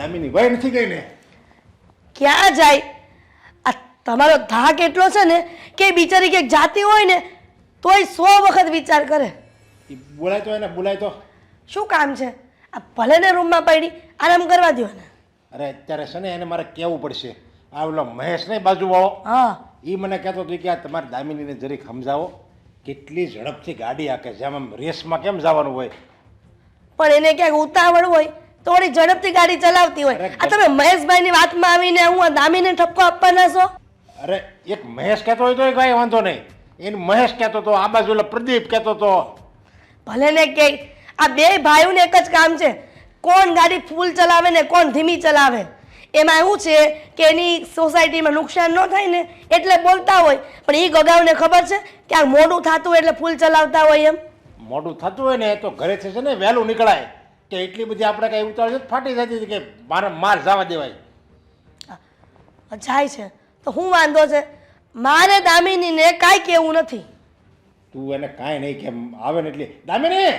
દામિની વય નથી ગઈ ને? ક્યાં જાય? આ તમારો ધાક એટલો છે ને કે બિચારી ક્યાંક જાતી હોય ને તોય 100 વખત વિચાર કરે. એ બોલાય તો એને બોલાય તો. શું કામ છે? આ ભલે ને રૂમમાં પડી આરામ કરવા દો ને. અરે અત્યારે છે ને એને મારે કહેવું પડશે. આ ઓલો મહેશ નહીં બાજુવાળો, હા એ મને કહેતો હતો કે આ તમારી દામિનીને જરીક સમજાવો કેટલી ઝડપથી ગાડી હાકે છે, આમ રેસમાં કેમ જવાનું હોય. પણ એને ક્યાંક ઉતાવળ હોય તો વળી ઝડપથી ગાડી ચલાવતી હોય. આ તમે મહેશભાઈની વાતમાં આવીને હું આ દામીને ઠપકો આપવાના છો? અરે એક મહેશ કહેતો હોય તો કાંઈ વાંધો નહીં. એને મહેશ કહેતો હતો, આ બાજુ ઓલો પ્રદીપ કહેતો હતો. ભલે ને કે આ બે ભાઈઓને એક જ કામ છે, કોણ ગાડી ફૂલ ચલાવે ને કોણ ધીમી ચલાવે. એમાં એવું છે કે એની સોસાયટીમાં નુકસાન ન થાય ને એટલે બોલતા હોય, પણ એ ગગાવને ખબર છે કે આ મોડું થતું હોય એટલે ફૂલ ચલાવતા હોય. એમ મોડું થતું હોય ને તો ઘરેથી છે ને વહેલું નીકળાય, કે એટલી બધી આપણે કાંઈ ઉતાવળ છે ફાટી જતી હતી કે માર જવા દેવાય. જાય છે તો હું વાંધો છે? મારે દામિનીને કાંઈ કહેવું નથી. તું એને કાંઈ નહીં કેમ આવે ને એટલે દામિની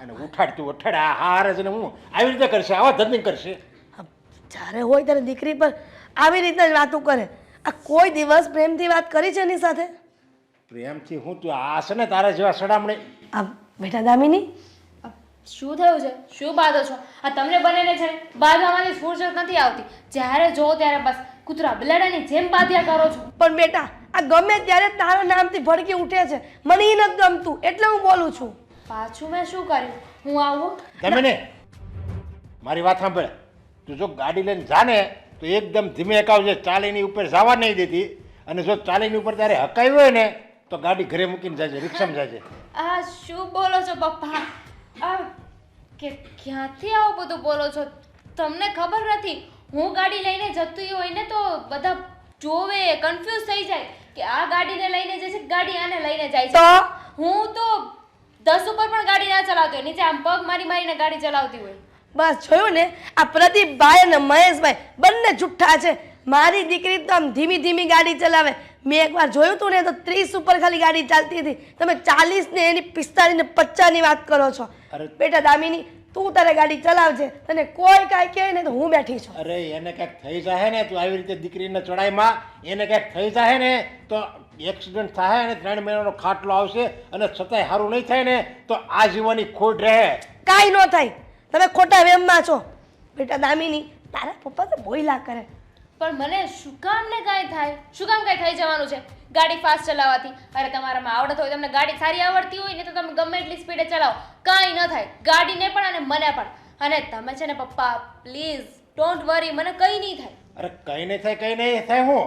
અને ઉઠાડ, તું ઉઠાડ. આ હારે છે ને હું આવી રીતે કરશે, આવા ધંધી કરશે. જ્યારે હોય ત્યારે દીકરી પર આવી રીતના જ વાતો કરે. આ કોઈ દિવસ પ્રેમથી વાત કરી છે એની સાથે? પ્રેમથી હું તું આ છે ને તારા જેવા સડામણી. આ બેટા દામિની શું થયું છે? શું બાંધો છો? આ તમને બનેને છે ને બાંધવાની ફુરસત નથી આવતી. જ્યારે જો ત્યારે બસ કૂતરા બિલાડાની જેમ બાંધ્યા કરો છો. પણ બેટા આ ગમે ત્યારે તારા નામથી ભડકી ઉઠે છે, મને એ નથી ગમતું એટલે હું બોલું છું. પાછું મેં શું કર્યું? હું આવું દામિની મારી વાત સાંભળ. તું જો ગાડી લઈને જાને તો એકદમ ધીમે હકાવજે, ચાલીની ઉપર જવા નહીં દેતી. અને જો ચાલીની ઉપર તારે હકાવી હોય ને તો ગાડી ઘરે મૂકીને જાય, રિક્ષામાં જાય. આ શું બોલો છો પપ્પા? આ કે ક્યાંથી આવું બધું બોલો છો? તમને ખબર નથી હું ગાડી લઈને જતી હોય ને તો બધા જોવે, કન્ફ્યુઝ થઈ જાય કે આ ગાડીને લઈને જાય છે, ગાડી આને લઈને જાય છે. હું તો 10 ઉપર પણ ગાડી ના ચલાવતી હોય, નીચે આમ પગ મારી મારીને ગાડી ચલાવતી હોય. બસ જોયું ને, આ પ્રદીપભાઈ અને મહેશભાઈ બંને જુઠ્ઠા છે. મારી દીકરી તો આમ ધીમી ધીમી ગાડી ચલાવે. મેં એકવાર જોયું હતું ને તો 30 ઉપર ખાલી ગાડી ચાલતી હતી. તમે 40 ને એની 45 ને 50 ની વાત કરો છો. બેટા દામિની તું તારે ગાડી ચલાવજે, તને કોઈ કાંઈ કહે ને તો હું બેઠી છું. અરે એને કંઈક થઈ જાય ને તું આવી રીતે દીકરીને ચડાઈમાં એને કંઈક થઈ જાય ને તો એક્સિડન્ટ થાય અને 3 મહિનાનો ખાટલો આવશે અને છતાંય સારું નહીં થાય ને તો આ જીવનની ખોટ રહે. કાંઈ ન થાય, તમે ખોટા વેમમાં છો. બેટા દામિની તારા પપ્પા તો બોયલા કરે. પણ મને શું કામ ને કાંઈ થાય? શું કામ કાંઈ થઈ જવાનું છે ગાડી ફાસ્ટ ચલાવવાથી? અરે તમારામાં આવડત હોય, તમને ગાડી સારી આવડતી હોય ને તો તમે ગમે એટલી સ્પીડે ચલાવો, કાંઈ ન થાય ગાડીને પણ અને મને પણ. અને તમે છે ને પપ્પા પ્લીઝ ડોન્ટ વરી, મને કંઈ નહીં થાય. અરે કંઈ નહીં થાય, કંઈ નહીં થાય. હું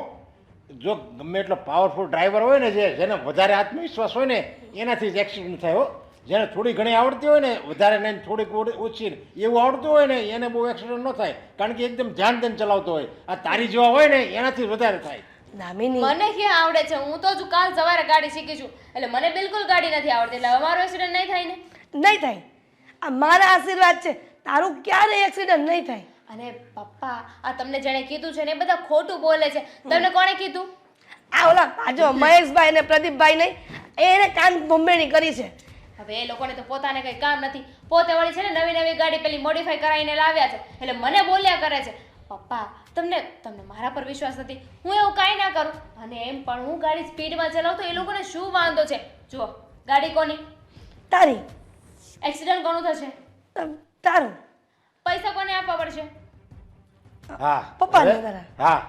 જો ગમે એટલો પાવરફુલ ડ્રાઈવર હોય ને જેને વધારે આત્મવિશ્વાસ હોય ને એનાથી જ એક્સિડન્ટ થાય. હો, જેને થોડી ઘણી આવડતી હોય ને વધારે નહીં થોડીક ઓછી એવું આવડતું હોય ને એને બહુ એક્સિડન્ટ ન થાય, કારણ કે એકદમ ધ્યાન દઈને ચલાવતો હોય. આ તારી જેવા હોય ને એનાથી વધારે થાય. દામિની મને ક્યાં આવડે છે? હું તો હજુ કાલ સવારે ગાડી શીખી છું, એટલે મને બિલકુલ ગાડી નથી આવડતી. એટલે અમારો એક્સિડન્ટ નહીં થાય ને? નહીં થાય. આ મારા આશીર્વાદ છે, તારું ક્યારેય એક્સિડન્ટ નહીં થાય. અને પપ્પા આ તમને જેણે કીધું છે ને એ બધા ખોટું બોલે છે. તમને કોણે કીધું? આ ઓલા આજો મહેશભાઈ ને પ્રદીપભાઈ નહીં, એને કાન બોમ્બેની કરી છે. હવે એ લોકોને તો પોતાને કંઈ કામ નથી, પોતે વળી છે ને નવી નવી ગાડી પેલી મોડિફાઈ કરાવીને લાવ્યા છે, એટલે મને બોલ્યા કરે છે. પપ્પા તમને મારા પર વિશ્વાસ નથી, હું એવું કાંઈ ના કરું. અને એમ પણ હું ગાડી સ્પીડમાં ચલાવું તો એ લોકોને શું વાંધો છે? જુઓ ગાડી કોની? તારી. એક્સિડન્ટ કોનું થશે? તારું. પૈસા કોને આપવા પડશે? હા પપ્પાને હવે- તારા. હા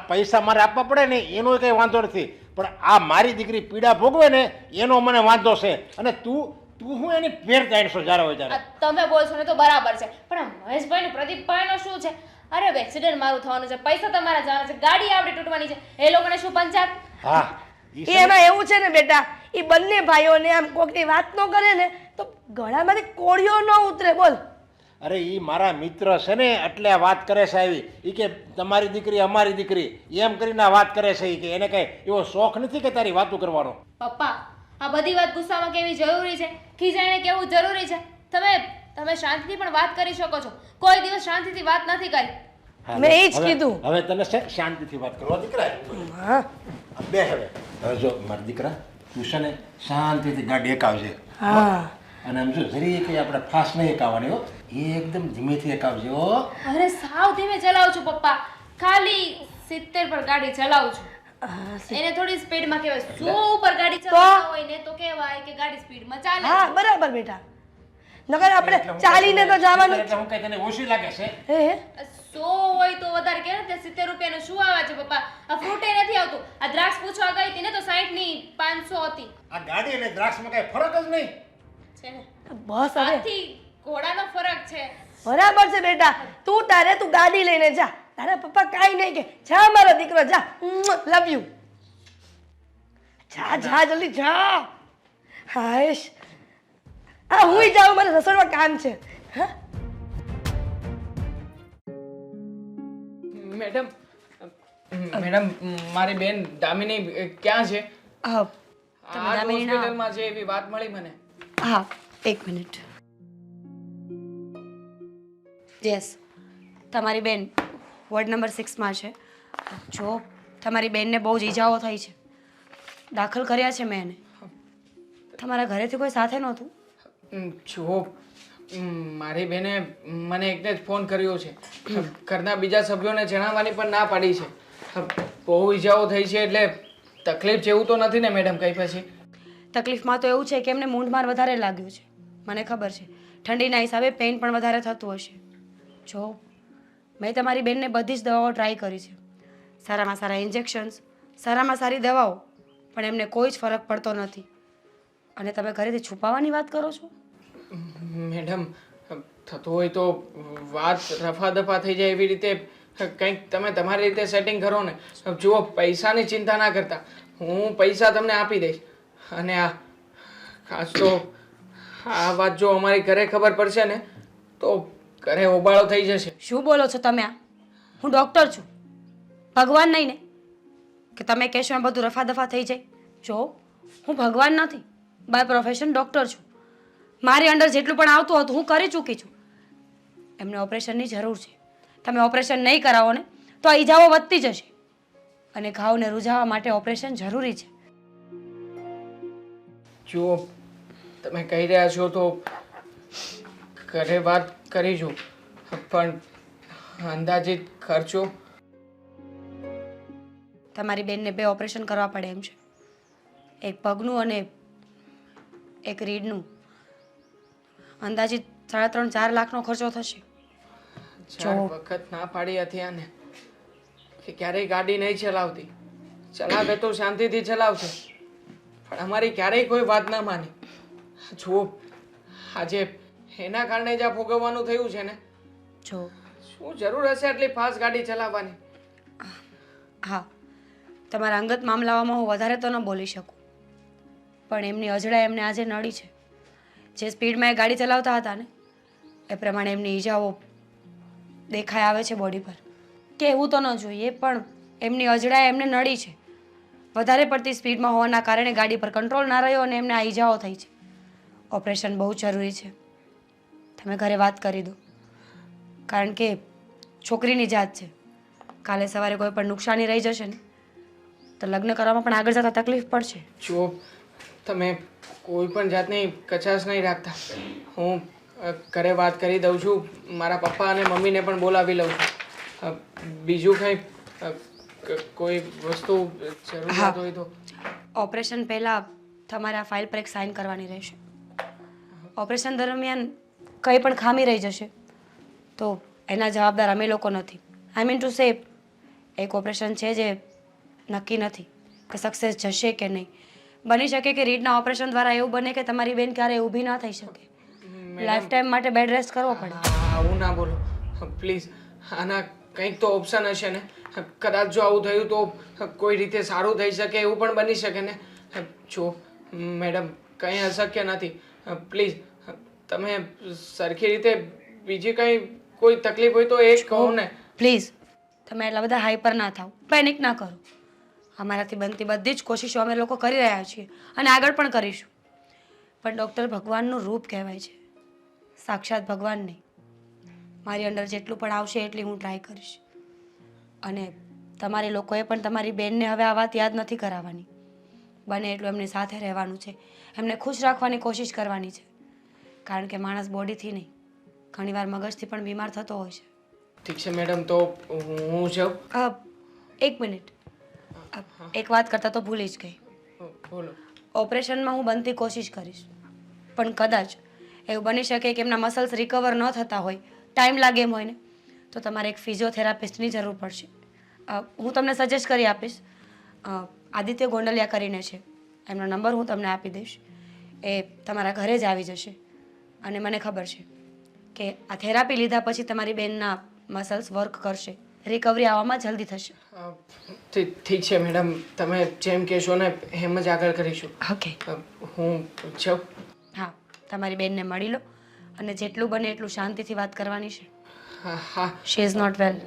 પૈસા મારે આપવા પડે ને એનો કંઈ વાંધો નથી, પણ આ મારી દીકરી પીડા ભોગવે ને એનો મને વાંધો છે. અને તું હું એની ફેર તાણશો જ્યારે હોય ત્યારે. આ તમે બોલશો ને તો બરાબર છે, પણ આ મહેશભાઈ ને પ્રદીપભાઈનો શું છે? અરે એક્સિડન્ટ મારું થવાનું છે, પૈસા તમારા જવાના છે, ગાડી આપણી તૂટવાની છે, એ લોકોને શું પંચાયત? હા એમાં એવું છે ને બેટા, એ બંને ભાઈઓને આમ કોકની વાત ન કરે ને તો ગળામાંથી કોળિયો ન ઉતરે. બોલ. અરે એ મારા મિત્ર છે ને એટલે આ વાત કરે છે. આવી એ કે તમારી દીકરી અમારી દીકરી એમ કરીને વાત કરે છે. એ કે એને કઈ એવો શોખ નથી કે તારી વાતો કરવાનો. પપ્પા આ બધી વાત ગુસ્સામાં કેવી જરૂરી છે? ખીજાઈને કેવું જરૂરી છે? તમે શાંતિથી પણ વાત કરી શકો છો, કોઈ દિવસ શાંતિથી વાત નથી કરી. મેં એ જ કીધું. હવે તને શાંતિથી વાત કરવા દીકરા. હા બે હવે જો મારા દીકરા તું છે ને શાંતિથી ગાડી એકાવજે. હા અને આમ જો જરી કે આપણે ફાસ્ટ નહીં એકાવવાની. હો એકદમ ધીમેથી હકાવજો હો. અરે સાવ ધીમે ચલાવું છું પપ્પા, ખાલી 70 પર ગાડી ચલાવું છું. એને થોડી સ્પીડમાં કહેવાય, 100 ઉપર ગાડી ચલાવતા હોય ને તો કહેવાય કે ગાડી સ્પીડમાં ચાલે હા છે. બરાબર બેટા, નકર આપણે ચાલીને તો જવાનું જ. એટલે હું કઈ તને ઓછી લાગે છે? હે 100 હોય તો વધારે કહેવાય ને, 70 રૂપિયાનું શું આવે છે પપ્પા? આ ફ્રૂટે નથી આવતું. આ દ્રાક્ષ પૂછવા ગઈ હતી ને તો 60 ની 500 હતી આ ગાડી અને દ્રાક્ષમાં કઈ ફરક જ નહીં. છે ને. બસ હવે આથી ઘોડાનો ફરક છે. બરાબર છે બેટા, તું ગાડી લઈને જા, તારા પપ્પા કાંઈ નહીં કે. જા મારો દીકરો જા, લવ યુ. જા જા જલ્દી જા. હાશ, હા હું જાઉં, મને રસોડમાં કામ છે. હા મેડમ મેડમ મારી બેન દામિની ક્યાં છે? હા આ હોસ્પિટલમાં છે એવી વાત મળી મને. હા એક મિનિટ. યસ, તમારી બેન વોર્ડ નંબર 6માં છે. જો તમારી બેનને બહુ જ ઈજાઓ થઈ છે, દાખલ કર્યા છે મેં એને. તમારા ઘરેથી કોઈ સાથે નહોતું? જો મારી બેને મને એકને જ ફોન કર્યો છે. ઘરના બીજા સભ્યોને જણાવવાની પણ ના પાડી છે. બહુ ઈજાઓ થઈ છે એટલે તકલીફ જેવું તો નથી ને મેડમ? કઈ પછી તકલીફમાં તો એવું છે કે એમને મૂંઢમાર વધારે લાગ્યું છે, મને ખબર છે. ઠંડીના હિસાબે પેઇન પણ વધારે થતું હશે. જો મેં તમારી બેનને બધી જ દવાઓ ટ્રાય કરી છે, સારામાં સારા ઇન્જેક્શન્સ, સારામાં સારી દવાઓ, પણ એમને કોઈ જ ફરક પડતો નથી. અને તમે ઘરેથી છુપાવવાની વાત કરો છો? મેડમ થતું હોય તો વાત રફા દફા થઈ જાય એવી રીતે કંઈક તમે તમારી રીતે સેટિંગ કરો ને. જુઓ, પૈસાની ચિંતા ના કરતા, હું પૈસા તમને આપી દઈશ. અને આ ખાસ તો આ વાત જો અમારી ઘરે ખબર પડશે ને તો ઘરે હોબાળો થઈ જશે. શું બોલો છો તમે? આ હું ડૉક્ટર છું, ભગવાન નહીં ને કે તમે કહેશો એમ બધું રફા દફા થઈ જાય. જો હું ભગવાન નથી, બાય પ્રોફેશન ડૉક્ટર છું. મારી અંડર જેટલું પણ આવતું હતું હું કરી ચૂકી છું. એમને ઓપરેશનની જરૂર છે. તમે ઓપરેશન નહીં કરાવો ને તો આ ઈજાઓ વધતી જશે, અને ઘાવને રૂઝાવવા માટે ઓપરેશન જરૂરી છે. જુઓ, તમે કહી રહ્યા છો તો ઘરે વાત કરીશું, પણ અંદાજિત ખર્ચો? તમારી બેનને 2 ઓપરેશન કરવા પડે એમ છે, એક પગનું અને એક રીઢનું. અંદાજિત 3.5-4 લાખનો ખર્ચો થશે. 4 વખત ના પાડી હતી આને કે ક્યારેય ગાડી નહીં ચલાવતી, ચલાવે તો શાંતિથી ચલાવશે, પણ અમારી ક્યારેય કોઈ વાત ના માની. જુઓ, આજે એના કારણે જ આ ભોગવવાનું થયું છે ને. જો શું જરૂર હશે આટલી ફાસ્ટ ગાડી ચલાવવાની? હા, તમારા અંગત મામલાઓમાં હું વધારે તો ન બોલી શકું, પણ એમની અજડા એમને આજે નડી છે. જે સ્પીડમાં એ ગાડી ચલાવતા હતા ને એ પ્રમાણે એમની ઈજાઓ દેખાઈ આવે છે બોડી પર. કહેવું તો ન જોઈએ, પણ એમની અજડા એમને નડી છે. વધારે પડતી સ્પીડમાં હોવાના કારણે ગાડી પર કંટ્રોલ ના રહ્યો અને એમને આ ઈજાઓ થઈ છે. ઓપરેશન બહુ જરૂરી છે. તમે ઘરે વાત કરી દો, કારણ કે છોકરીની જાત છે. કાલે સવારે કોઈ પણ નુકસાની રહી જશે ને તો લગ્ન કરવામાં પણ આગળ જતાં તકલીફ પડશે. જો તમે કોઈ પણ જાતની કચાશ નહીં રાખતા, હું ઘરે વાત કરી દઉં છું. મારા પપ્પા અને મમ્મીને પણ બોલાવી લઉં છું. બીજું કંઈ કોઈ વસ્તુ જરૂરિયાત હોય તો? ઓપરેશન પહેલાં તમારે આ ફાઇલ પર એક સાઇન કરવાની રહેશે. ઓપરેશન દરમિયાન કંઈ પણ ખામી રહી જશે તો એના જવાબદાર અમે લોકો નથી. આઈ મીન ટુ સે, એક ઓપરેશન છે જે નક્કી નથી કે સક્સેસ જશે કે નહીં. બની શકે કે રીઢના ઓપરેશન દ્વારા એવું બને કે તમારી બેન ક્યારેય ઊભી ના થઈ શકે, લાઈફ ટાઈમ માટે બેડ રેસ્ટ કરવો પડે. આવું ના બોલો પ્લીઝ. આના કંઈક તો ઓપ્શન હશે ને. કદાચ જો આવું થયું તો કોઈ રીતે સારું થઈ શકે એવું પણ બની શકે ને. જો મેડમ, કંઈ અશક્ય નથી. પ્લીઝ તમે સરખી રીતે બીજી કંઈ કોઈ તકલીફ હોય તો એ જ કહો ને. પ્લીઝ તમે એટલા બધા હાઈપર ના થાઓ, પેનિક ના કરો. અમારાથી બનતી બધી જ કોશિશો અમે લોકો કરી રહ્યા છીએ અને આગળ પણ કરીશું. પણ ડૉક્ટર ભગવાનનું રૂપ કહેવાય છે, સાક્ષાત ભગવાન નહીં. મારી અંડર જેટલું પણ આવશે એટલી હું ટ્રાય કરીશ. અને તમારી લોકોએ પણ તમારી બેનને હવે આ વાત યાદ નથી કરાવવાની. બને એટલું એમની સાથે રહેવાનું છે, એમને ખુશ રાખવાની કોશિશ કરવાની છે. કારણ કે માણસ બોડીથી નહીં ઘણીવાર મગજથી પણ બીમાર થતો હોય છે. ઠીક છે મેડમ, તો હું જાઉં? એક મિનિટ, એક વાત કરતાં તો ભૂલી જ ગઈ. બોલો. ઓપરેશનમાં હું બનતી કોશિશ કરીશ, પણ કદાચ એવું બની શકે કે એમના મસલ્સ રિકવર ન થતા હોય, ટાઈમ લાગે એમ હોય ને, તો તમારે એક ફિઝિયોથેરાપિસ્ટની જરૂર પડશે. હું તમને સજેસ્ટ કરી આપીશ. આદિત્ય ગોંડલિયા કરીને છે, એમનો નંબર હું તમને આપી દઈશ. એ તમારા ઘરે જ આવી જશે. અને મને ખબર છે કે આ થેરાપી લીધા પછી તમારી બેનના મસલ્સ વર્ક કરશે, રિકવરી આવવામાં જલ્દી થશે. ઠીક છે મેડમ, તમે જેમ કહેશો ને એમ જ આગળ કરીશું. ઓકે. હું જાઉં? હા, તમારી બેનને મળી લો અને જેટલું બને એટલું શાંતિથી વાત કરવાની છે. હા હા. She is not well.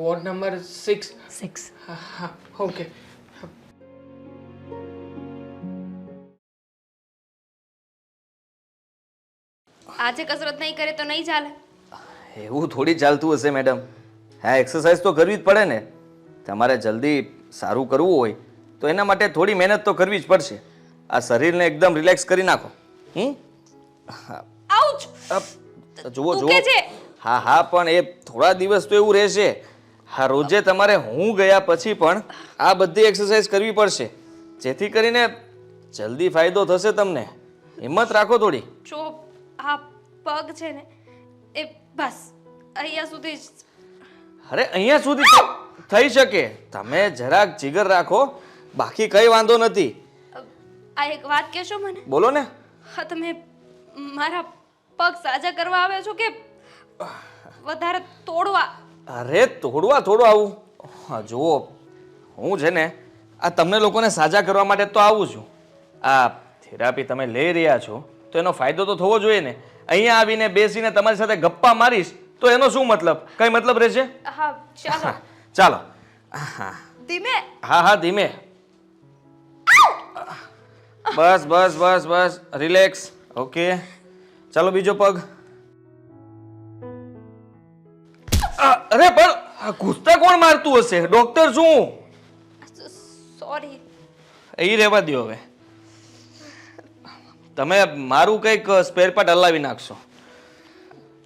Ward number 6. 6. હા હા, ઓકે. આજે કસરત નહીં કરે તો નહીં ચાલે. એવું થોડી ચાલતું હશે મેડમ. હા, એક્સરસાઇઝ તો કરવી જ પડે ને. તમારે જલ્દી સારું કરવું હોય તો એના માટે થોડી મહેનત તો કરવી જ પડશે. આ શરીરને એકદમ રિલેક્સ કરી નાખો. આઉચ! જુઓ જુઓ. દુખે છે. હા હા, પણ એ થોડા દિવસ તો એવું રહેશે. હા, રોજે તમારે હું ગયા પછી પણ આ બધી એક્સરસાઇઝ કરવી પડશે, જેથી કરીને જલ્દી ફાયદો થશે તમને. હિંમત રાખો થોડી. જો આ પગ છે ને એ બસ અહીંયા સુધી જ. અરે અહીંયા સુધી થઈ શકે. તમે જરાક જીગર રાખો, બાકી કઈ વાંધો નથી. આ એક વાત કહેશો મને? બોલો ને. હા, તમે મારા પગ સાજા કરવા આવ્યા છો કે વધારે તોડવા? અરે તોડવા થોડું આવું. હા જુઓ, હું છે ને આ તમને લોકોને સાજા કરવા માટે તો આવું છું. આ થેરાપી તમે લઈ રહ્યા છો તો એનો ફાયદો તો થવો જોઈએ ને. અહીંયા આવીને બેસીને તમારી સાથે ગપ્પા મારીશ તો એનો શું મતલબ? કઈ મતલબ રહેશે? હા, ચાલો. ચાલો. હા ધીમે. હા હા, ધીમે. બસ બસ બસ બસ, રિલેક્સ. ઓકે, ચાલો બીજો પગ. અરે પણ ઘૂસતા કોણ મારતું હશે? ડોક્ટર શું? સોરી. એ રહેવા દો હવે. તમે મારું કંઈક સ્પેર પાર્ટ હલાવી નાખશો.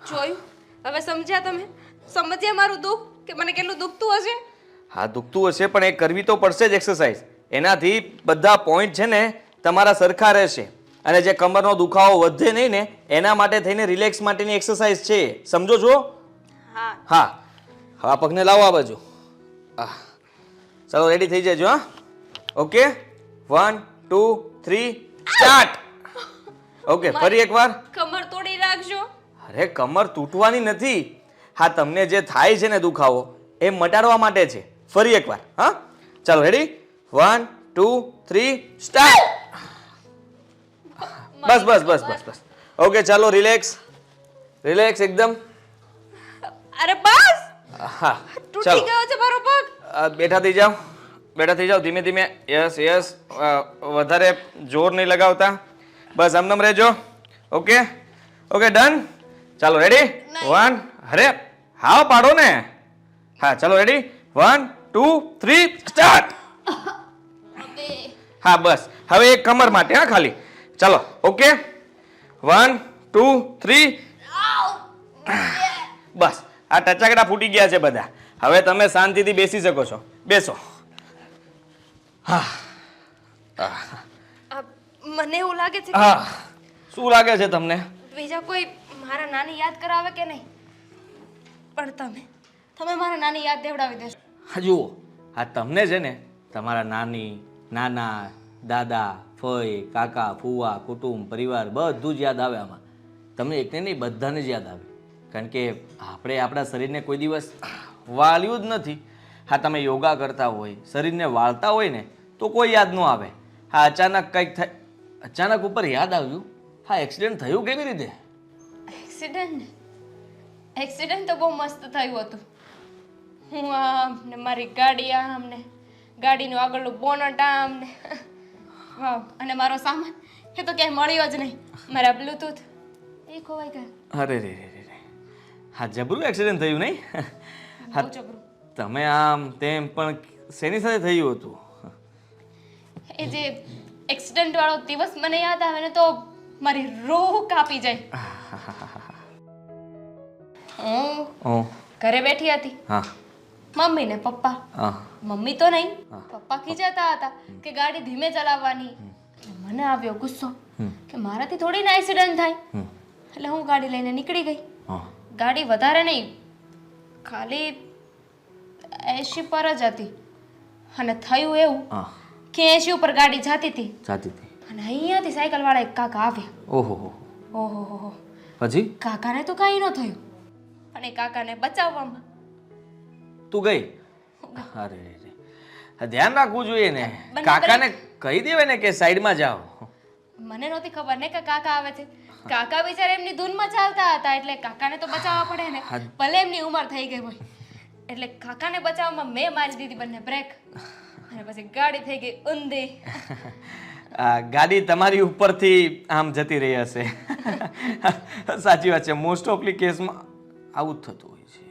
જોયું? હવે સમજ્યા તમે? સમજ્યા મારું દુઃખ કે મને કેટલું દુખતું હશે? હા, દુખતું હશે પણ એ કરવી તો પડશે જ એક્સરસાઇઝ. એનાથી બધા પોઈન્ટ છે ને તમારા સરખા રહેશે અને જે કમરનો દુખાવો વધે નહીં ને એના માટે થઈને રિલેક્સ માટેની એક્સરસાઇઝ છે. સમજો છો? હા. હા. હવે આ પગને લાવો આ બાજુ. ચાલો, રેડી થઈ જજો. હા, ઓકે. 1 2 3 સ્ટાર્ટ. ઓકે, ફરી એકવાર. કમર તોડી રાખજો. અરે કમર તૂટવાની નથી. હા, તમને જે થાય છે ને દુખાવો એ મટાડવા માટે છે. ફરી એકવાર. હા, ચાલો, રેડી? 1 2 3 સ્ટાર્ટ. બસ બસ બસ બસ બસ. ઓકે, ચાલો, રિલેક્સ રિલેક્સ એકદમ. અરે બસ. હા, તૂટી ચાલો. ગયો છે મારો પગ. બેઠા થઈ જાઓ, બેઠા થઈ જાઓ, ધીમે ધીમે. યસ યસ, વધારે જોર નહીં લગાવતા. બસ આમનામ રહેજો. Okay okay, done. ચાલો, રેડી? 1. અરે હા પાડો ને. હા, ચાલો, રેડી? 1 2 3 સ્ટાર્ટ. હા, બસ હવે એક કમર માટે. હા, ખાલી. ચાલો, ઓકે. 1 2 3. બસ આ ટચાકડા ફૂટી ગયા છે બધા. હવે તમે શાંતિથી બેસી શકો છો. બેસો. મને એવું લાગે છે હા, શું લાગે છે તમને? બીજા કોઈ મારા નાની યાદ કરાવે કે નહીં, પણ તમે મારા નાની યાદ દેવડાવી દેશો. હા, જુઓ, આ તમને છે ને તમારા નાની, નાના, દાદા, ફઈ, કાકા, ફુવા, કુટુંબ, પરિવાર બધું જ યાદ આવે આમાં. તમને એકને નહીં, બધાને જ યાદ આવે. કારણ કે આપણે આપણા શરીરને કોઈ દિવસ વાળ્યું જ નથી. હા, તમે યોગા કરતા હોય, શરીરને વાળતા હોય ને તો કોઈ યાદ ન આવે. હા, અચાનક કંઈક થાય, અચાનક ઉપર યાદ આવ્યું. હા, એક્સિડન્ટ થયું કેવી રીતે? એક્સિડન્ટ તો બહુ મસ્ત થયું હતું. હું આમ ને મારી ગાડી આમ ને ગાડીનું આગળનું બોનટ આમ ને વાવ, અને મારો સામાન એ તો ક્યાંય મળ્યો જ નહીં. મારા બ્લૂટૂથ એ ખોવાઈ ગયા. અરે રે રે રે. હા, જબરું એક્સિડન્ટ થયું નહીં? હા, બહુ જબરું. તમે આમ તેમ પણ શેની સાથે થયું હતું? એ જે એક્સિડન્ટ વાળો દિવસ મને યાદ આવે ને તો મારી રૂહ કાપી જાય. હું હું ઘરે બેઠી હતી, હા મમ્મી ને પપ્પા. હા મમ્મી તો નહીં, પપ્પા ખીજાતા હતા કે ગાડી ધીમે ચલાવવાની. એટલે મને આવ્યો ગુસ્સો કે મારાથી થોડી ના એક્સિડન્ટ થાય. એટલે હું ગાડી લઈને નીકળી ગઈ. હા ગાડી વધારે નહીં, ખાલી 80 પર જ હતી. અને થયું એવું હા કે 80 ઉપર ગાડી જતી હતી જાતી હતી. અને અહીંયાથી સાયકલ વાળા એક કાકા આવ્યા. ઓહો હો ઓહો હો હો. પછી કાકાને તો કાંઈ ન થયું, અને કાકાને બચાવવામાં તું ગઈ? અરે રે. હા, ધ્યાન રાખવું જોઈએ ને. બંને કાકાને કહી દેવાય ને કે સાઈડમાં જાઓ. મને નહોતી ખબર ને કે કાકા આવે છે. કાકા બિચારા એમની ધૂનમાં ચાલતા હતા, એટલે કાકાને તો બચાવવા પડે ને. ભલે એમની ઉંમર થઈ ગઈ હોય, એટલે કાકાને બચાવવામાં મેં મારી દીધી બંને બ્રેક, અને પછી ગાડી થઈ ગઈ ઊંધી. આ ગાડી તમારી ઉપરથી આમ જતી રહી હશે. સાચી વાત છે, મોસ્ટ ઓફલી કેસમાં આવું જ થતું હોય છે.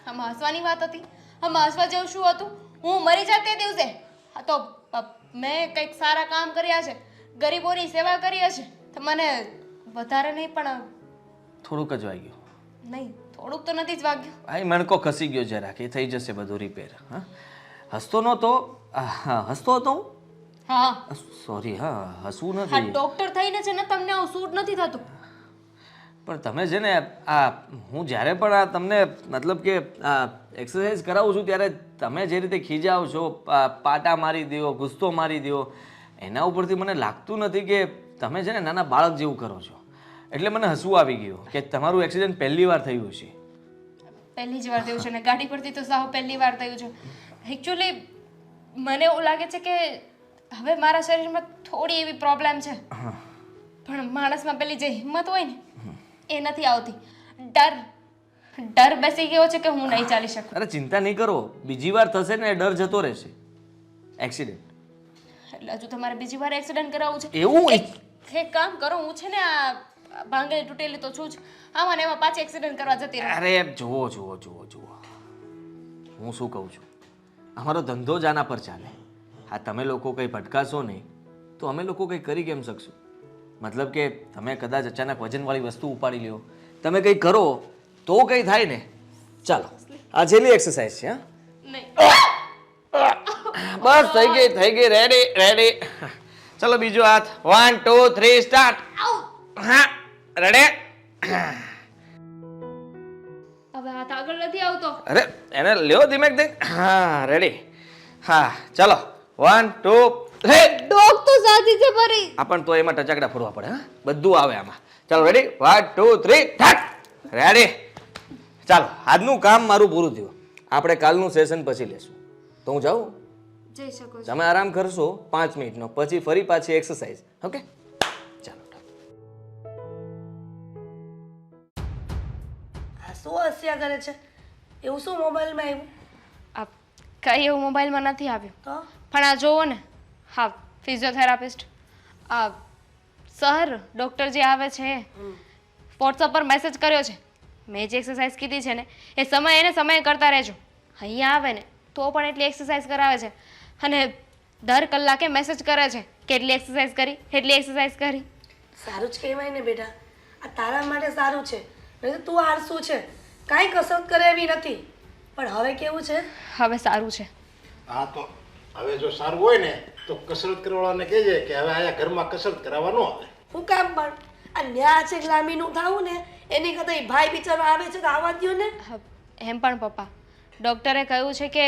આમાં હસવાની વાત હતી? આમાં હસવા જેવું શું હતું? હું મરી જાત તે દિવસે હા તો મેં કંઈક સારા કામ કર્યા છે, ગરીબોની સેવા કરી હશે, તો મને વધારે નહીં પણ થોડુંક જ વાગ્યું. નહીં, થોડુંક તો નથી જ વાગ્યું. આ મણકો ખસી ગયો જરાક, એ થઈ જશે બધું રિપેર. હા હસતો નહોતો. હસતો હતો હું? હા સોરી. હા હસવું ન હા, જોઈએ. ડોક્ટર થઈને છે ને તમને આવું સૂટ નથી થતું. પણ તમે છે ને આ હું જ્યારે પણ આ તમને મતલબ કે આ એક્સરસાઇઝ કરાવું છું ત્યારે તમે જે રીતે ખીજાવ છો, પાટા મારી દો, ગુસ્સો મારી દો, એના ઉપરથી મને લાગતું નથી કે તમે છે ને નાના બાળક જેવું કરો છો. એટલે મને હસવું આવી ગયું કે તમારું એક્સિડન્ટ પહેલી વાર થયું છે. પહેલી જ વાર થયું છે ને ગાડી પરથી તો સાવ પહેલી વાર થયું છે. એકચ્યુઅલી મને એવું લાગે છે કે હવે મારા શરીરમાં થોડી એવી પ્રોબ્લેમ છે, પણ માણસમાં પેલી જે હિંમત હોય ને એ નથી આવતી. ડર બેસી ગયો છે કે હું નહીં ચાલી શકું. અરે ચિંતા નહીં કરો, બીજી વાર થશે ને ડર જતો રહેશે. એક્સિડન્ટ એટલે હજુ તમારે બીજી વાર એક્સિડન્ટ કરાવવું છે? એવું એક કામ કરો, હું છે ને આ ભાંગેલી તૂટેલી તો છું જ, આમાં ને એમાં પાછી એક્સિડન્ટ કરવા જતી રહું. અરે જુઓ હું શું કહું છું, અમારો ધંધો જ આના પર ચાલે. હા તમે લોકો કંઈ ભટકાશો નહીં તો અમે લોકો કંઈ કરી કેમ શકશું? મતલબ કે તમે કદાચ અચાનક વજનવાળી વસ્તુ ઉપાડી લ્યો, તમે કંઈ કરો તો કંઈ થાય ને. ચાલો આ છેલ્લી એક્સરસાઇઝ છે. હા નહીં, બસ થઈ ગઈ રેડી. ચલો બીજો હાથ. 1 2 3 સ્ટાર્ટ. હા રેડી. હવે હાથ આગળ નથી આવતો. અરે એને લ્યો ધીમે. હા રેડી. હા ચલો 1 2 3. ડોક તો સાચી છે ફરી. પણ તો એમાં ટચાકડા ફોડવા પડે. હા બધું આવે આમાં. ચાલો રેડી 1 2 3 ઠાક. રેડી. ચાલો આજનું કામ મારું પૂરું થયું. આપણે કાલનું સેશન પછી લેશું. તો હું જાઉં? જઈ શકો છો. તમે આરામ કરશો 5 મિનિટનો, પછી ફરી પાછી એક્સરસાઇઝ. ઓકે ચાલો. આ શું હસ્યા કરે છે? એવું શું મોબાઈલમાં આવ્યું? આ કઈ એવું મોબાઈલમાં નથી આવ્યું, તો પણ આ જોવો ને. હા, ફિઝિયોથેરાપિસ્ટ આ સર ડૉક્ટર જે આવે છે વોટ્સઅપ પર મેસેજ કર્યો છે. મેં જે એક્સરસાઇઝ કીધી છે ને એ સમય કરતા રહેજો. અહીંયા આવે ને તો પણ એટલી એક્સરસાઇઝ કરાવે છે, અને દર કલાકે મેસેજ કરે છે કેટલી એક્સરસાઇઝ કરી. સારું જ કહેવાય ને બેટા, આ તારા માટે સારું છે. નહીં તો તું આળસુ છે, કાંઈ કસરત કરે એવી નથી. પણ હવે કેવું છે? હવે સારું છે. હા તો હવે જો સારું હોય ને તો કસરત કરવાવાળાને કહેજે કે હવે આયા ઘરમાં કસરત કરાવવા ન આવે. હું કામ પણ આ ન્યા છે ગ્લામીનું થવું ને એની કરતાં ભાઈ બિચારો આવે છે તો આવવા દ્યો ને. એમ પણ પપ્પા ડૉક્ટરે કહ્યું છે કે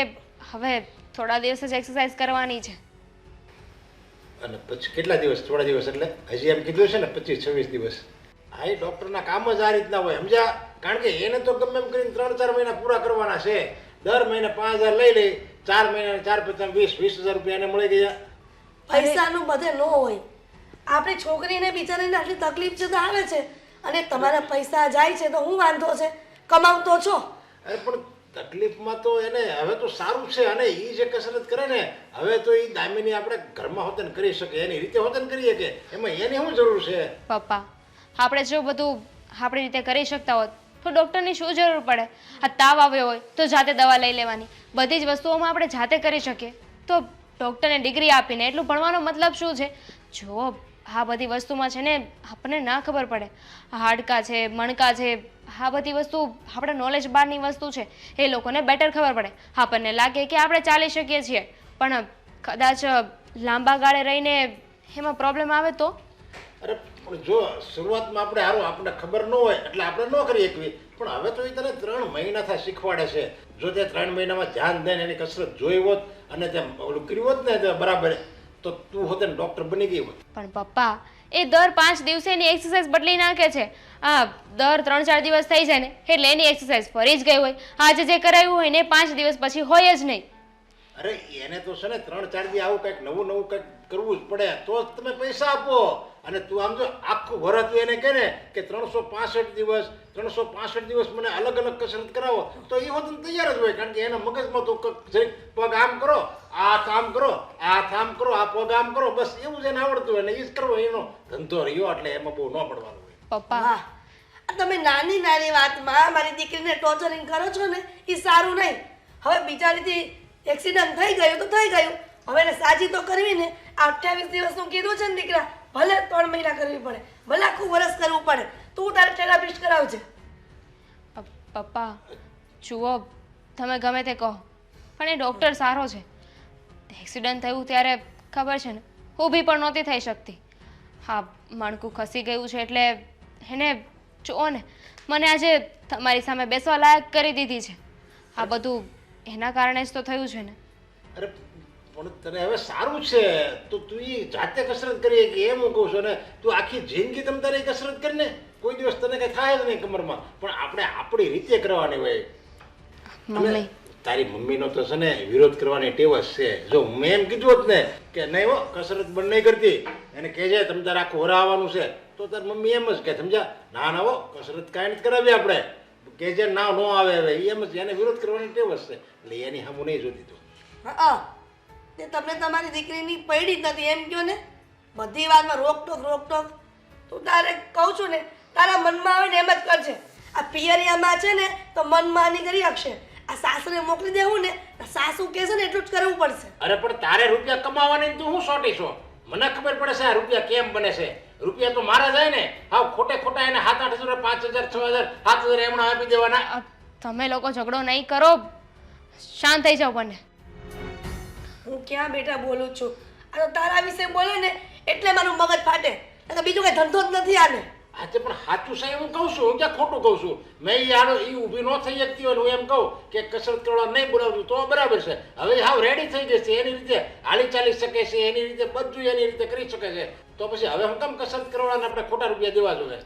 હવે થોડા દિવસ જ એક્સરસાઇઝ કરવાની છે. અને પછી કેટલા દિવસ? થોડા દિવસ એટલે હજી એમ કીધું છે ને 25-26 દિવસ. હા એ ડૉક્ટરના કામ જ આ રીતના હોય, સમજ્યા? કારણ કે એને તો ગમે એમ કરીને 3-4 મહિના પૂરા કરવાના છે. દર મહિને 5000 લઈ લે, 4 મહિના 4-5-20,000 રૂપિયા એને મળી ગયા. પૈસાનું બધે ન હોય. આપણી છોકરીને બિચારીને આટલી તકલીફ છે તો આવે છે, અને તમારા પૈસા જાય છે તો હું વાંધો છે? કમાવતો છો. અરે પણ તકલીફમાં તો એને હવે તો સારું છે, અને એ જે કસરત કરે ને હવે તો એ દામિની આપણે ઘરમાં હોતન કરી શકે, એની રીતે હોતન કરીએ કે એમાં એની શું જરૂર છે? પપ્પા આપણે જો બધું આપણી રીતે કરી શકતા હોત તો ડૉક્ટરની શું જરૂર પડે? આ તાવ આવ્યો હોય તો જાતે દવા લઈ લેવાની. બધી જ વસ્તુઓમાં આપણે જાતે કરી શકીએ, તો ડૉક્ટરને ડિગ્રી આપીને એટલું ભણવાનો મતલબ શું છે? જો આ બધી વસ્તુમાં છે ને આપણને ના ખબર પડે, હાડકાં છે, મણકા છે, આ બધી વસ્તુ આપણે નોલેજ બહારની વસ્તુ છે, એ લોકોને બેટર ખબર પડે. આપણને લાગે કે આપણે ચાલી શકીએ છીએ, પણ કદાચ લાંબા ગાળે રહીને એમાં પ્રોબ્લેમ આવે તો? અરે પણ જો શરૂઆતમાં આપણે હારું આપણને ખબર ન હોય એટલે આપણે ન કરી શકીએ, પણ હવે તો એ તને 3 મહિનાથી શીખવાડે છે. જો તે 3 મહિનામાં ધ્યાન દઈને એની કસરત જોઈ હોત અને તે ઓલું કર્યું હોત ને તે બરાબર, તો તું હોત ને ડૉક્ટર બની ગઈ હોત. પણ પપ્પા, એ દર 5 દિવસે એની એક્સરસાઇઝ બદલી નાખે છે. દર 3-4 દિવસ થઈ જાય ને એટલે એની એક્સરસાઇઝ ફરી જ ગઈ હોય. આજે જે કરાયું હોય ને 5 દિવસ પછી હોય જ નહીં. અરે એને તો છે ને 3-4 દી આવું કંઈક નવું કંઈક કરવું જ પડે, તો જ તમે પૈસા આપો. અને તું આમ જો આખું વરસ તું એને કહે ને કે 365 દિવસ મને અલગ અલગ કસરત કરાવો, તો એ વખત તૈયાર જ હોય. કારણ કે એના મગજમાં તો જરીક પગ આમ કરો, આ આમ કરો, આમ કરો, આ પગ આમ કરો, બસ એવું જ એને આવડતું હોય ને એ જ કરવો એનો ધંધો રહ્યો. એટલે એમાં બહુ ન પડવાનું હોય. પપ્પા, વાહ, આ તમે નાની નાની વાતમાં મારી દીકરીને ટોર્ચરિંગ કરો છો ને એ સારું નહીં. હવે બિચારીથી એક્સિડન્ટ થઈ ગયું તો થઈ ગયું, હવે એને સાજી તો કરવી ને. આ 28 દિવસનું કીધું છે ને દીકરા, ભલે 3 મહિના કરવી પડે, ભલે આખું વર્ષ કરવું પડે, તું તારે થેરાપિસ્ટ કરાવજે. પપ્પા જુઓ, તમે ગમે તે કહો, પણ એ ડૉક્ટર સારો છે. એક્સિડન્ટ થયું ત્યારે ખબર છે ને, ઊભી પણ નહોતી થઈ શકતી. હા, મણકું ખસી ગયું છે એટલે એને જુઓ ને, મને આજે તમારી સામે બેસવા લાયક કરી દીધી છે. આ બધું એના કારણે જ તો થયું છે ને. અરે પણ તને હવે સારું છે તો તું એ જાતે કસરત કરીએ કે એમ હું કહું છું. ને તું આખી જિંદગી તમ તારે કસરત કરીને કોઈ દિવસ તને કંઈ થાય જ નહીં કમરમાં, પણ આપણે આપણી રીતે કરવાની હોય. મમ્મી, તારી મમ્મીનો તો છે ને વિરોધ કરવાની ટેવ જ છે. જો મેં એમ કીધું હોત ને કે નહીં હો કસરત બંધ નહીં કરતી, એને કહેજે તમે તારે આખું હોરા આવવાનું છે, તો તારી મમ્મી એમ જ કે સમજ્યા, ના ના હો કસરત કાંઈ નથી કરાવી આપણે, કહેજે ના ન આવે. હવે એમ જ એને વિરોધ કરવાની ટેવ જ છે, એટલે એની સામું નહીં જોતી તું. હા, તે તમને તમારી દીકરીની પડી જ નથી એમ કહો ને. બધી વાતમાં રોકટોક. તું તારે કહું છું ને, તારા મનમાં આવે ને એમ જ કરજે. આ પિયરિયામાં છે ને તો મનમાની કરી આપશે. આ સાસરે મોકલી દેવું ને, સાસુ કહેશે ને એટલું જ કરવું પડશે. અરે પણ તારે રૂપિયા કમાવાની તું હું સોટી છો? મને ખબર પડે છે આ રૂપિયા કેમ બને છે. રૂપિયા તો મારા જાય ને, હા ખોટા એને 7-8 હજાર, 5,000, 6,000, 7,000 એમણે આપી દેવાના. તમે લોકો ઝઘડો નહીં કરો, શાંત થઈ જાઓ બંને. હું ક્યાં બેટા બોલું છું? આ તો તારા વિશે બોલે ને એટલે મારું મગજ ફાટે, એટલે બીજું કઈ ધંધો જ નથી આને. આજે પણ સાચું સાહેબ હું કહું છું, હું ક્યાં ખોટું કહું છું? મેં એ ઊભી ન થઈ શકતી હોય હું એમ કહું કે કસરત કરવા નહીં બોલાવતું તો બરાબર છે. હવે હાવ રેડી થઈ ગઈ છે, એની રીતે હાલી ચાલી શકે છે, એની રીતે બધું એની રીતે કરી શકે છે, તો પછી હવે હું કેમ કસરત કરવાના આપણે ખોટા રૂપિયા દેવા જોઈએ?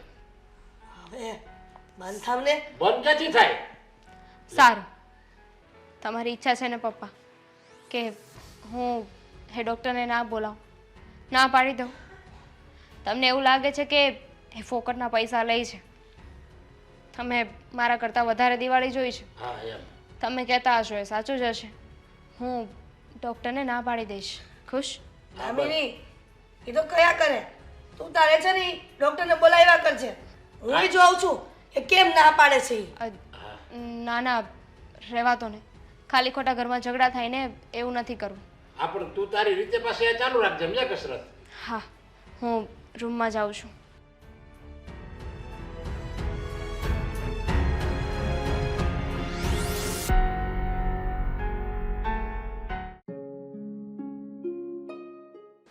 હવે બંધ થાવ ને. બંધ ક્યાંથી થાય? સારું, તમારી ઈચ્છા છે ને પપ્પા કે હું એ ડૉક્ટરને ના બોલાવું, ના પાડી દઉં? તમને એવું લાગે છે કે એ ફોકટના પૈસા લે છે? તમે મારા કરતાં વધારે દિવાળી જોઈ છે. હા એમ તમે કહેતા હશો એ સાચું જ હશે. હું ડૉક્ટરને ના પાડી દઈશ. ખુશ? દામિની, એ તો કયા કરે. તું તારે છે ને ડોક્ટરને બોલાવ્યા કરજે. હું જોઉં છું કે કેમ ના પાડે છે ઈ. ના ના, રહેવા તો ને, ખાલી ખોટા ઘરમાં ઝઘડા થાય ને એવું નથી કરવું. હા પણ તું તારી રીતે પાસે ચાલુ રાખજે સમજ્યા કસરત. હા, હું રૂમમાં જાઉં છું.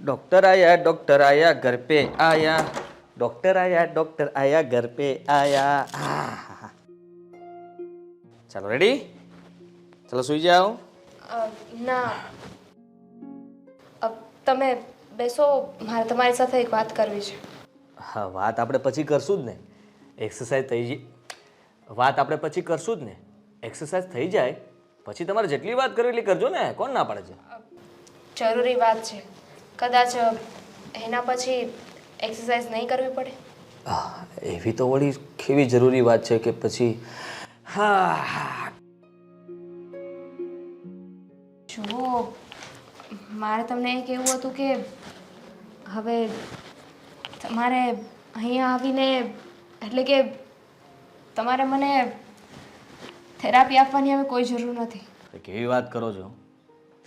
डॉक्टर आया घर पे आया, डॉक्टर आया घर पे आया. चलो रेडी, चलो सुई जाओ. ના, તમે બેસો, મારે તમારી સાથે એક વાત કરવી છે. હા, વાત આપણે પછી કરશું જ ને. એક્સરસાઇઝ થઈ જાય, વાત આપણે પછી કરશું જ ને. એક્સરસાઇઝ થઈ જાય પછી તમારે જેટલી વાત કરવી એટલી કરજો ને, કોણ ના પાડે છે? જરૂરી વાત છે, કદાચ એના પછી એક્સરસાઇઝ નહીં કરવી પડે. એવી તો વળી કેવી જરૂરી વાત છે કે પછી? હા, જુઓ, મારે તમને એ કહેવું હતું કે હવે તમારે અહીંયા આવીને, એટલે કે તમારે મને થેરાપી આપવાની હવે કોઈ જરૂર નથી. કેવી વાત કરો છો?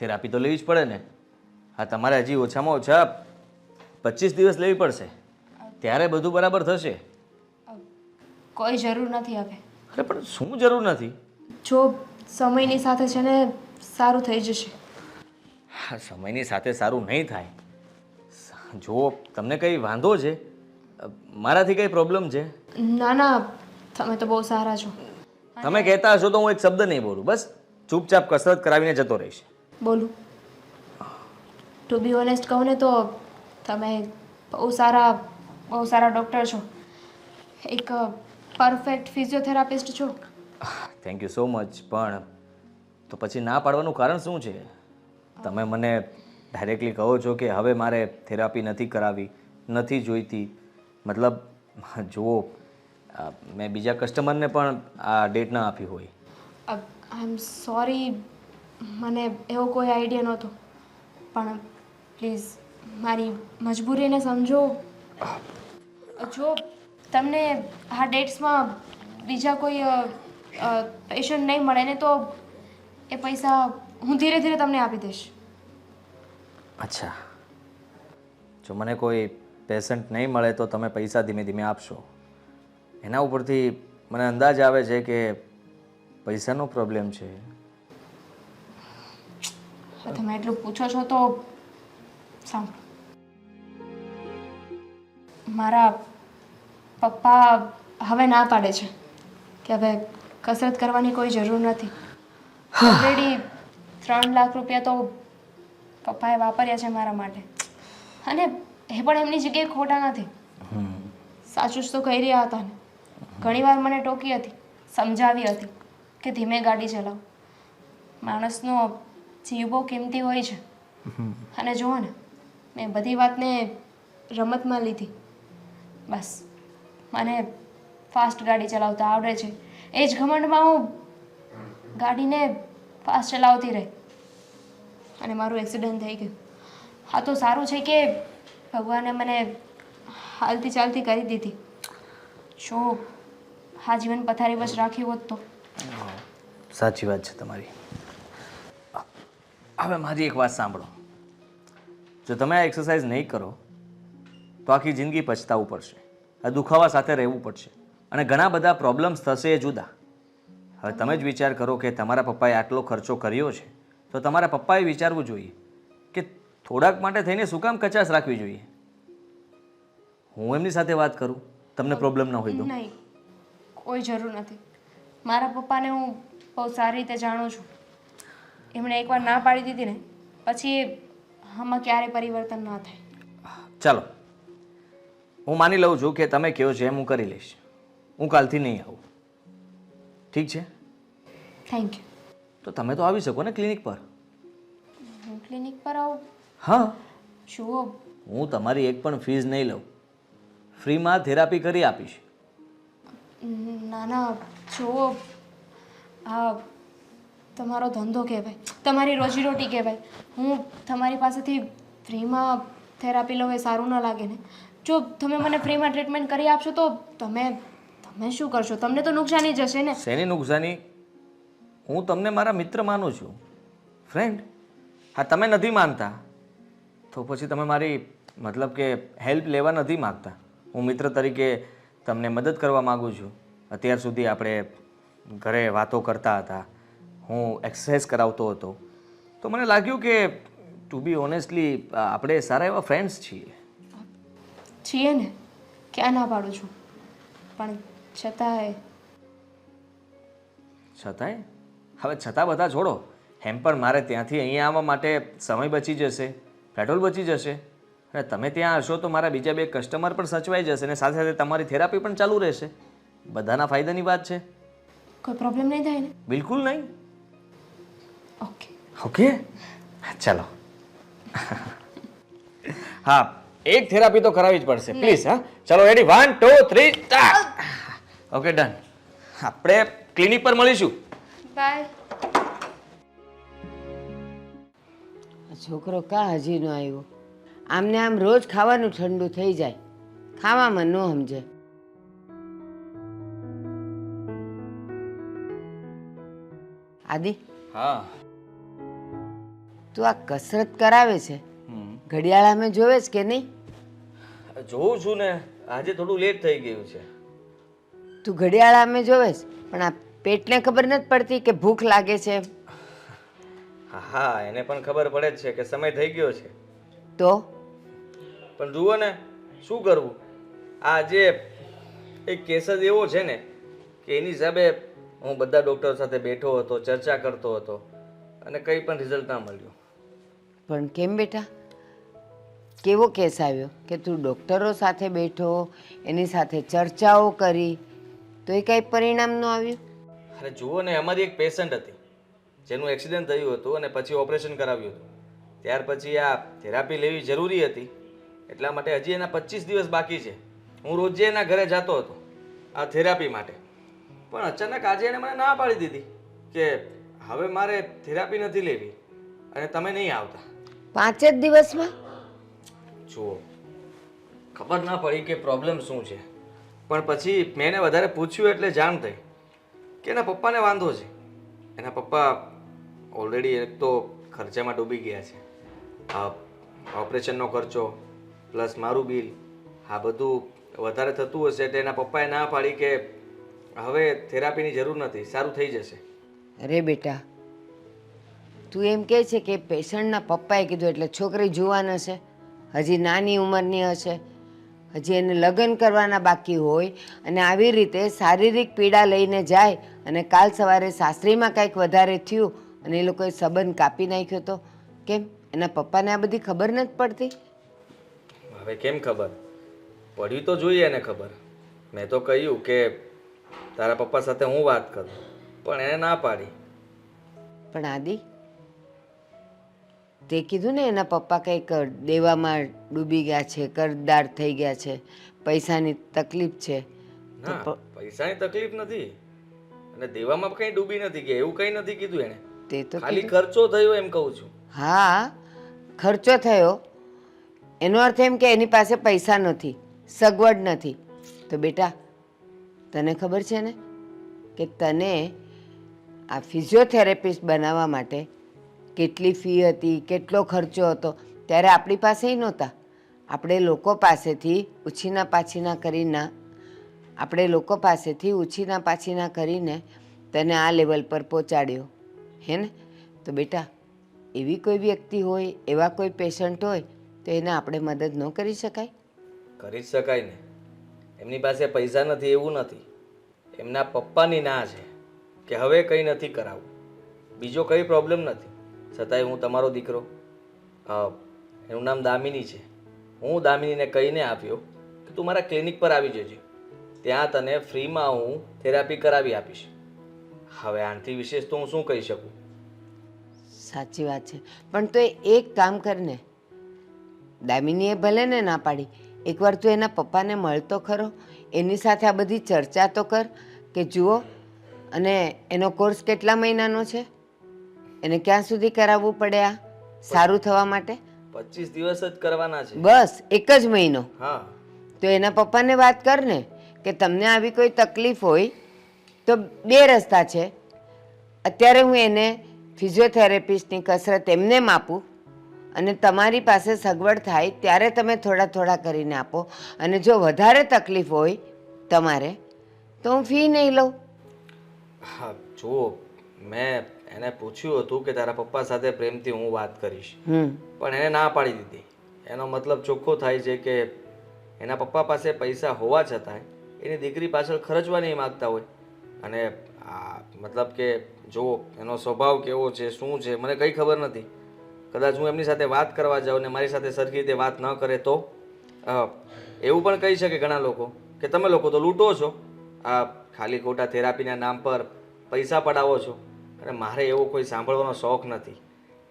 થેરાપી તો લેવી જ પડે ને. હા, તમારે હજી ઓછામાં ઓછા 25 દિવસ લેવી પડશે, ત્યારે બધું બરાબર થશે. કોઈ જરૂર નથી હવે. અરે પણ શું જરૂર નથી? જો સમયની સાથે છે ને સારું થઈ જશે. હા, સમયની સાથે સારું નહીં થાય. જો તમને કંઈ વાંધો છે, મારાથી કંઈ પ્રોબ્લેમ છે? ના ના, તમે તો બહુ સારા છો. તમે કહેતા હશો તો હું એક શબ્દ નહીં બોલું, બસ ચૂપચાપ કસરત કરાવીને જતો રહીશ. બોલું ટુ બી ઓનેસ્ટ કહું ને તો તમે બહુ સારા ડૉક્ટર છો. એક પરફેક્ટ ફિઝિયોથેરાપિસ્ટ છો. Thank you so much. પણ તો પછી ના પાડવાનું કારણ શું છે? તમે મને ડાયરેક્ટલી કહો છો કે હવે મારે થેરાપી નથી કરાવી, નથી જોઈતી. મતલબ જુઓ, મેં બીજા કસ્ટમરને પણ આ ડેટ ના આપી હોય. આઈ એમ સોરી, મને એવો કોઈ આઈડિયા નહોતો. પણ પ્લીઝ મારી મજબૂરીને સમજો. જો તમને આ ડેટ્સમાં બીજા કોઈ પેશન્ટ નહીં મળે ને તો એ પૈસા હું ધીરે ધીરે તમને આપી દઈશ. અચ્છા, જો મને કોઈ પેશન્ટ નહીં મળે તો તમે પૈસા ધીમે ધીમે આપશો. એના ઉપરથી મને અંદાજ આવે છે કે પૈસાનો પ્રોબ્લેમ છે. તમે એટલું પૂછો છો તો સાંભળો. મારા પપ્પા હવે ના પાડે છે કે હવે કસરત કરવાની કોઈ જરૂર નથી. ઓલરેડી 3 લાખ રૂપિયા તો પપ્પાએ વાપર્યા છે મારા માટે. અને એ પણ એમની જગ્યાએ ખોટા નથી. સાચું જ તો કહી રહ્યા હતા ને. ઘણીવાર મને ટોકી હતી, સમજાવી હતી કે ધીમે ગાડી ચલાવો. માણસનો જીવ બહુ કિંમતી હોય છે. અને જુઓ ને, મેં બધી વાતને રમતમાં લીધી. બસ મને ફાસ્ટ ગાડી ચલાવતા આવડે છે, એ જ ઘમંડમાં હું ગાડીને ફાસ્ટ ચલાવતી રહી અને મારું એક્સિડન્ટ થઈ ગયું. હા, તો સારું છે કે ભગવાને મને હાલતી ચાલતી કરી દીધી. જો હા જીવન પથારી બસ રાખ્યું હોત તો. સાચી વાત છે તમારી. હવે મારી એક વાત સાંભળો. જો તમે આ એક્સરસાઇઝ નહીં કરો તો આખી જિંદગી પછતાવવું પડશે. આ દુખાવા સાથે રહેવું પડશે અને ઘણા બધા પ્રોબ્લેમ્સ થશે એ જુદા. હવે તમે જ વિચાર કરો કે તમારા પપ્પાએ આટલો ખર્ચો કર્યો છે તો તમારા પપ્પાએ વિચારવું જોઈએ કે થોડાક માટે થઈને શું કામ કચાશ રાખવી જોઈએ. હું એમની સાથે વાત કરું, તમને પ્રોબ્લેમ ન હોય તો. નહીં, કોઈ જરૂર નથી. મારા પપ્પાને હું બહુ સારી રીતે જાણું છું. એમણે એકવાર ના પાડી દીધી ને પછી આમાં ક્યારેય પરિવર્તન ના થાય. ચાલો, હું માની લઉં છું કે તમે કહો છો એમ હું કરી લઈશ. હું કાલથી નહીં આવું, ઠીક છે? Thank you. તો તમે તો આવી શકો ને ક્લિનિક પર. હું ક્લિનિક પર આવું? હા, જુઓ, હું તમારી એક પણ ફીસ નહીં લઉં. ફ્રીમાં થેરાપી કરી આપીશ. ના ના, જુઓ, આ તમારો ધંધો કહેવાય, તમારી રોજીરોટી કહેવાય. હું તમારી પાસેથી ફ્રીમાં થેરાપી લઉં એ સારું ન લાગે ને. જો તમે મને ફ્રીમાં ટ્રીટમેન્ટ કરી આપશો તો તમે શું કરશો? તમને તો નુકસાની જશે ને. શેની નુકસાની? હું તમને મારા મિત્ર માનું છું, ફ્રેન્ડ. હા, તમે નથી માનતા તો પછી તમે મારી મતલબ કે હેલ્પ લેવા નથી માગતા. હું મિત્ર તરીકે તમને મદદ કરવા માગું છું. અત્યાર સુધી આપણે ઘરે વાતો કરતા હતા, હું એક્સરસાઇઝ કરાવતો હતો, તો મને લાગ્યું કે ટુ બી ઓનેસ્ટલી આપણે સારા એવા ફ્રેન્ડ્સ છીએ. છીએ ને, ક્યાં ના પાડું છું, પણ છતાંય હવે છતાં બધા છોડો. એમ પણ મારે ત્યાંથી અહીંયા આવવા માટે સમય બચી જશે, પેટ્રોલ બચી જશે અને તમે ત્યાં હશો તો મારા બીજા 2 કસ્ટમર પણ સચવાઈ જશે અને સાથે સાથે તમારી થેરાપી પણ ચાલુ રહેશે. બધાના ફાયદાની વાત છે. કોઈ પ્રોબ્લેમ નહીં થાય ને? બિલકુલ નહીં. ઓકે ઓકે, ચાલો. હા, એક થેરાપી તો કરાવવી જ પડશે પ્લીઝ. હા, ચલો રેડી, 1 2 3 સ્ટાર્ટ. Okay, done. આપણે ક્લિનિક પર મળીશું. બાય. છોકરો કાં હજી ન આવ્યો? આમને આમ રોજ ખાવાનું ઠંડુ થઈ જાય, ખાવામાં ન સમજે. આદિ, હા. તું આ કસરત કરાવે છે, ઘડિયાળ અમે જોવે છે કે નહીં? જોઉં છું ને, આજે થોડું લેટ થઈ ગયું છે. તું ઘડિયાળ આમે જોવેશ પણ આ પેટને ખબર નથી પડતી કે ભૂખ લાગે છે એમ. હા એને પણ ખબર પડે જ છે કે સમય થઈ ગયો છે, તો પણ જુઓ ને શું કરવું. આ જે એક કેસ જ એવો છે ને કે એની હિસાબે હું બધા ડૉક્ટરો સાથે બેઠો હતો, ચર્ચા કરતો હતો અને કંઈ પણ રિઝલ્ટ ના મળ્યું. પણ કેમ બેટા, કેવો કેસ આવ્યો કે તું ડૉક્ટરો સાથે બેઠો, એની સાથે ચર્ચાઓ કરી તો એ કાંઈ પરિણામ ન આવ્યું? અરે જુઓ ને, અમારી એક પેશન્ટ હતી જેનું એક્સિડન્ટ થયું હતું અને પછી ઓપરેશન કરાવ્યું હતું. ત્યાર પછી આ થેરાપી લેવી જરૂરી હતી, એટલા માટે હજી એના 25 દિવસ બાકી છે. હું રોજે એના ઘરે જતો હતો આ થેરાપી માટે, પણ અચાનક આજે એણે મને ના પાડી દીધી કે હવે મારે થેરાપી નથી લેવી અને તમે નહીં આવતા. 5 જ દિવસમાં? જુઓ, ખબર ના પડી કે પ્રોબ્લેમ શું છે, પણ પછી મેં એને વધારે પૂછ્યું એટલે જાણ થઈ કે એના પપ્પાને વાંધો છે. એના પપ્પા ઓલરેડી એક તો ખર્ચામાં ડૂબી ગયા છે. આ ઓપરેશનનો ખર્ચો પ્લસ મારું બિલ, આ બધું વધારે થતું હશે એટલે એના પપ્પાએ ના પાડી કે હવે થેરાપીની જરૂર નથી, સારું થઈ જશે. અરે બેટા, તું એમ કહે છે કે પેશન્ટના પપ્પાએ કીધું એટલે છોકરી જુવાન હશે, હજી નાની ઉંમરની હશે, હજી એને લગ્ન કરવાના બાકી હોય અને આવી રીતે શારીરિક પીડા લઈને જાય અને કાલ સવારે સાસરીમાં કાંઈક વધારે થયું અને એ લોકોએ સંબંધ કાપી નાખ્યો તો કેમ? એના પપ્પાને આ બધી ખબર નથી પડતી? હવે કેમ ખબર પડવી તો જોઈએ એને ખબર. મેં તો કહ્યું કે તારા પપ્પા સાથે હું વાત કરું, પણ એને ના પાડી. પણ આદિ, તે કીધું ને એના પપ્પા કંઈક દેવામાં ડૂબી ગયા છે, કરજદાર થઈ ગયા છે, પૈસાની તકલીફ છે. ના, પૈસાની તકલીફ નથી અને દેવામાં કંઈ ડૂબી નથી ગયા, એવું કંઈ નથી કીધું એણે. તે તો ખાલી કીધું. ખર્ચો થયો એમ કહું છું. હા, ખર્ચો થયો એનો અર્થ એમ કે એની પાસે પૈસા નથી, સગવડ નથી. તો બેટા, તને ખબર છે ને કે તને આ ફિઝિયોથેરાપિસ્ટ બનાવવા માટે કેટલી ફી હતી, કેટલો ખર્ચો હતો? ત્યારે આપણી પાસે નહોતા. આપણે લોકો પાસેથી ઉછીના પાછીના કરીને તને આ લેવલ પર પહોંચાડ્યો હે ને? તો બેટા, એવી કોઈ વ્યક્તિ હોય, એવા કોઈ પેશન્ટ હોય તો એને આપણે મદદ ન કરી શકાય? કરી જ શકાય ને. એમની પાસે પૈસા નથી એવું નથી, એમના પપ્પાની ના છે કે હવે કંઈ નથી કરાવવું, બીજો કંઈ પ્રોબ્લેમ નથી. છતાંય હું તમારો દીકરો, એનું નામ દામિની છે, હું દામિનીને કહીને આપ્યો કે તું મારા ક્લિનિક પર આવી જજે, ત્યાં તને ફ્રીમાં હું થેરાપી કરાવી આપીશ. હવે આનાથી વિશેષ તો હું શું કહી શકું? સાચી વાત છે, પણ તો એક કામ કરને, દામિનીએ ભલે ને ના પાડી, એકવાર તું એના પપ્પાને મળતો ખરો, એની સાથે આ બધી ચર્ચા તો કર કે જુઓ, અને એનો કોર્સ કેટલા મહિનાનો છે, એને ક્યાં સુધી કરાવવું પડે આ સારું થવા માટે? 25 દિવસ જ કરવાના છે. બસ 1 જ મહિનો? હા. તો એના પપ્પાને વાત કર ને કે તમને આવી કોઈ તકલીફ હોય તો 2 રસ્તા છે. અત્યારે હું એને ફિઝિયોથેરાપિસ્ટની કસરત એમને આપું અને તમારી પાસે સગવડ થાય ત્યારે તમે થોડા થોડા કરીને આપો, અને જો વધારે તકલીફ હોય તમારે તો હું ફી નહીં લઉં. હા જુઓ, મેં એને પૂછ્યું હતું કે તારા પપ્પા સાથે પ્રેમથી હું વાત કરીશ, પણ એને ના પાડી દીધી. એનો મતલબ ચોખ્ખો થાય છે કે એના પપ્પા પાસે પૈસા હોવા છતાંય એની દીકરી પાછળ ખર્ચવા નહીં માગતા હોય. અને આ મતલબ કે જુઓ, એનો સ્વભાવ કેવો છે, શું છે, મને કંઈ ખબર નથી. કદાચ હું એમની સાથે વાત કરવા જાઉં ને મારી સાથે સરખી રીતે વાત ન કરે તો એવું પણ કહી શકે ઘણા લોકો કે તમે લોકો તો લૂંટો છો, આ ખાલી ખોટા થેરાપીના નામ પર પૈસા પડાવો છો. અને મારે એવો કોઈ સાંભળવાનો શોખ નથી.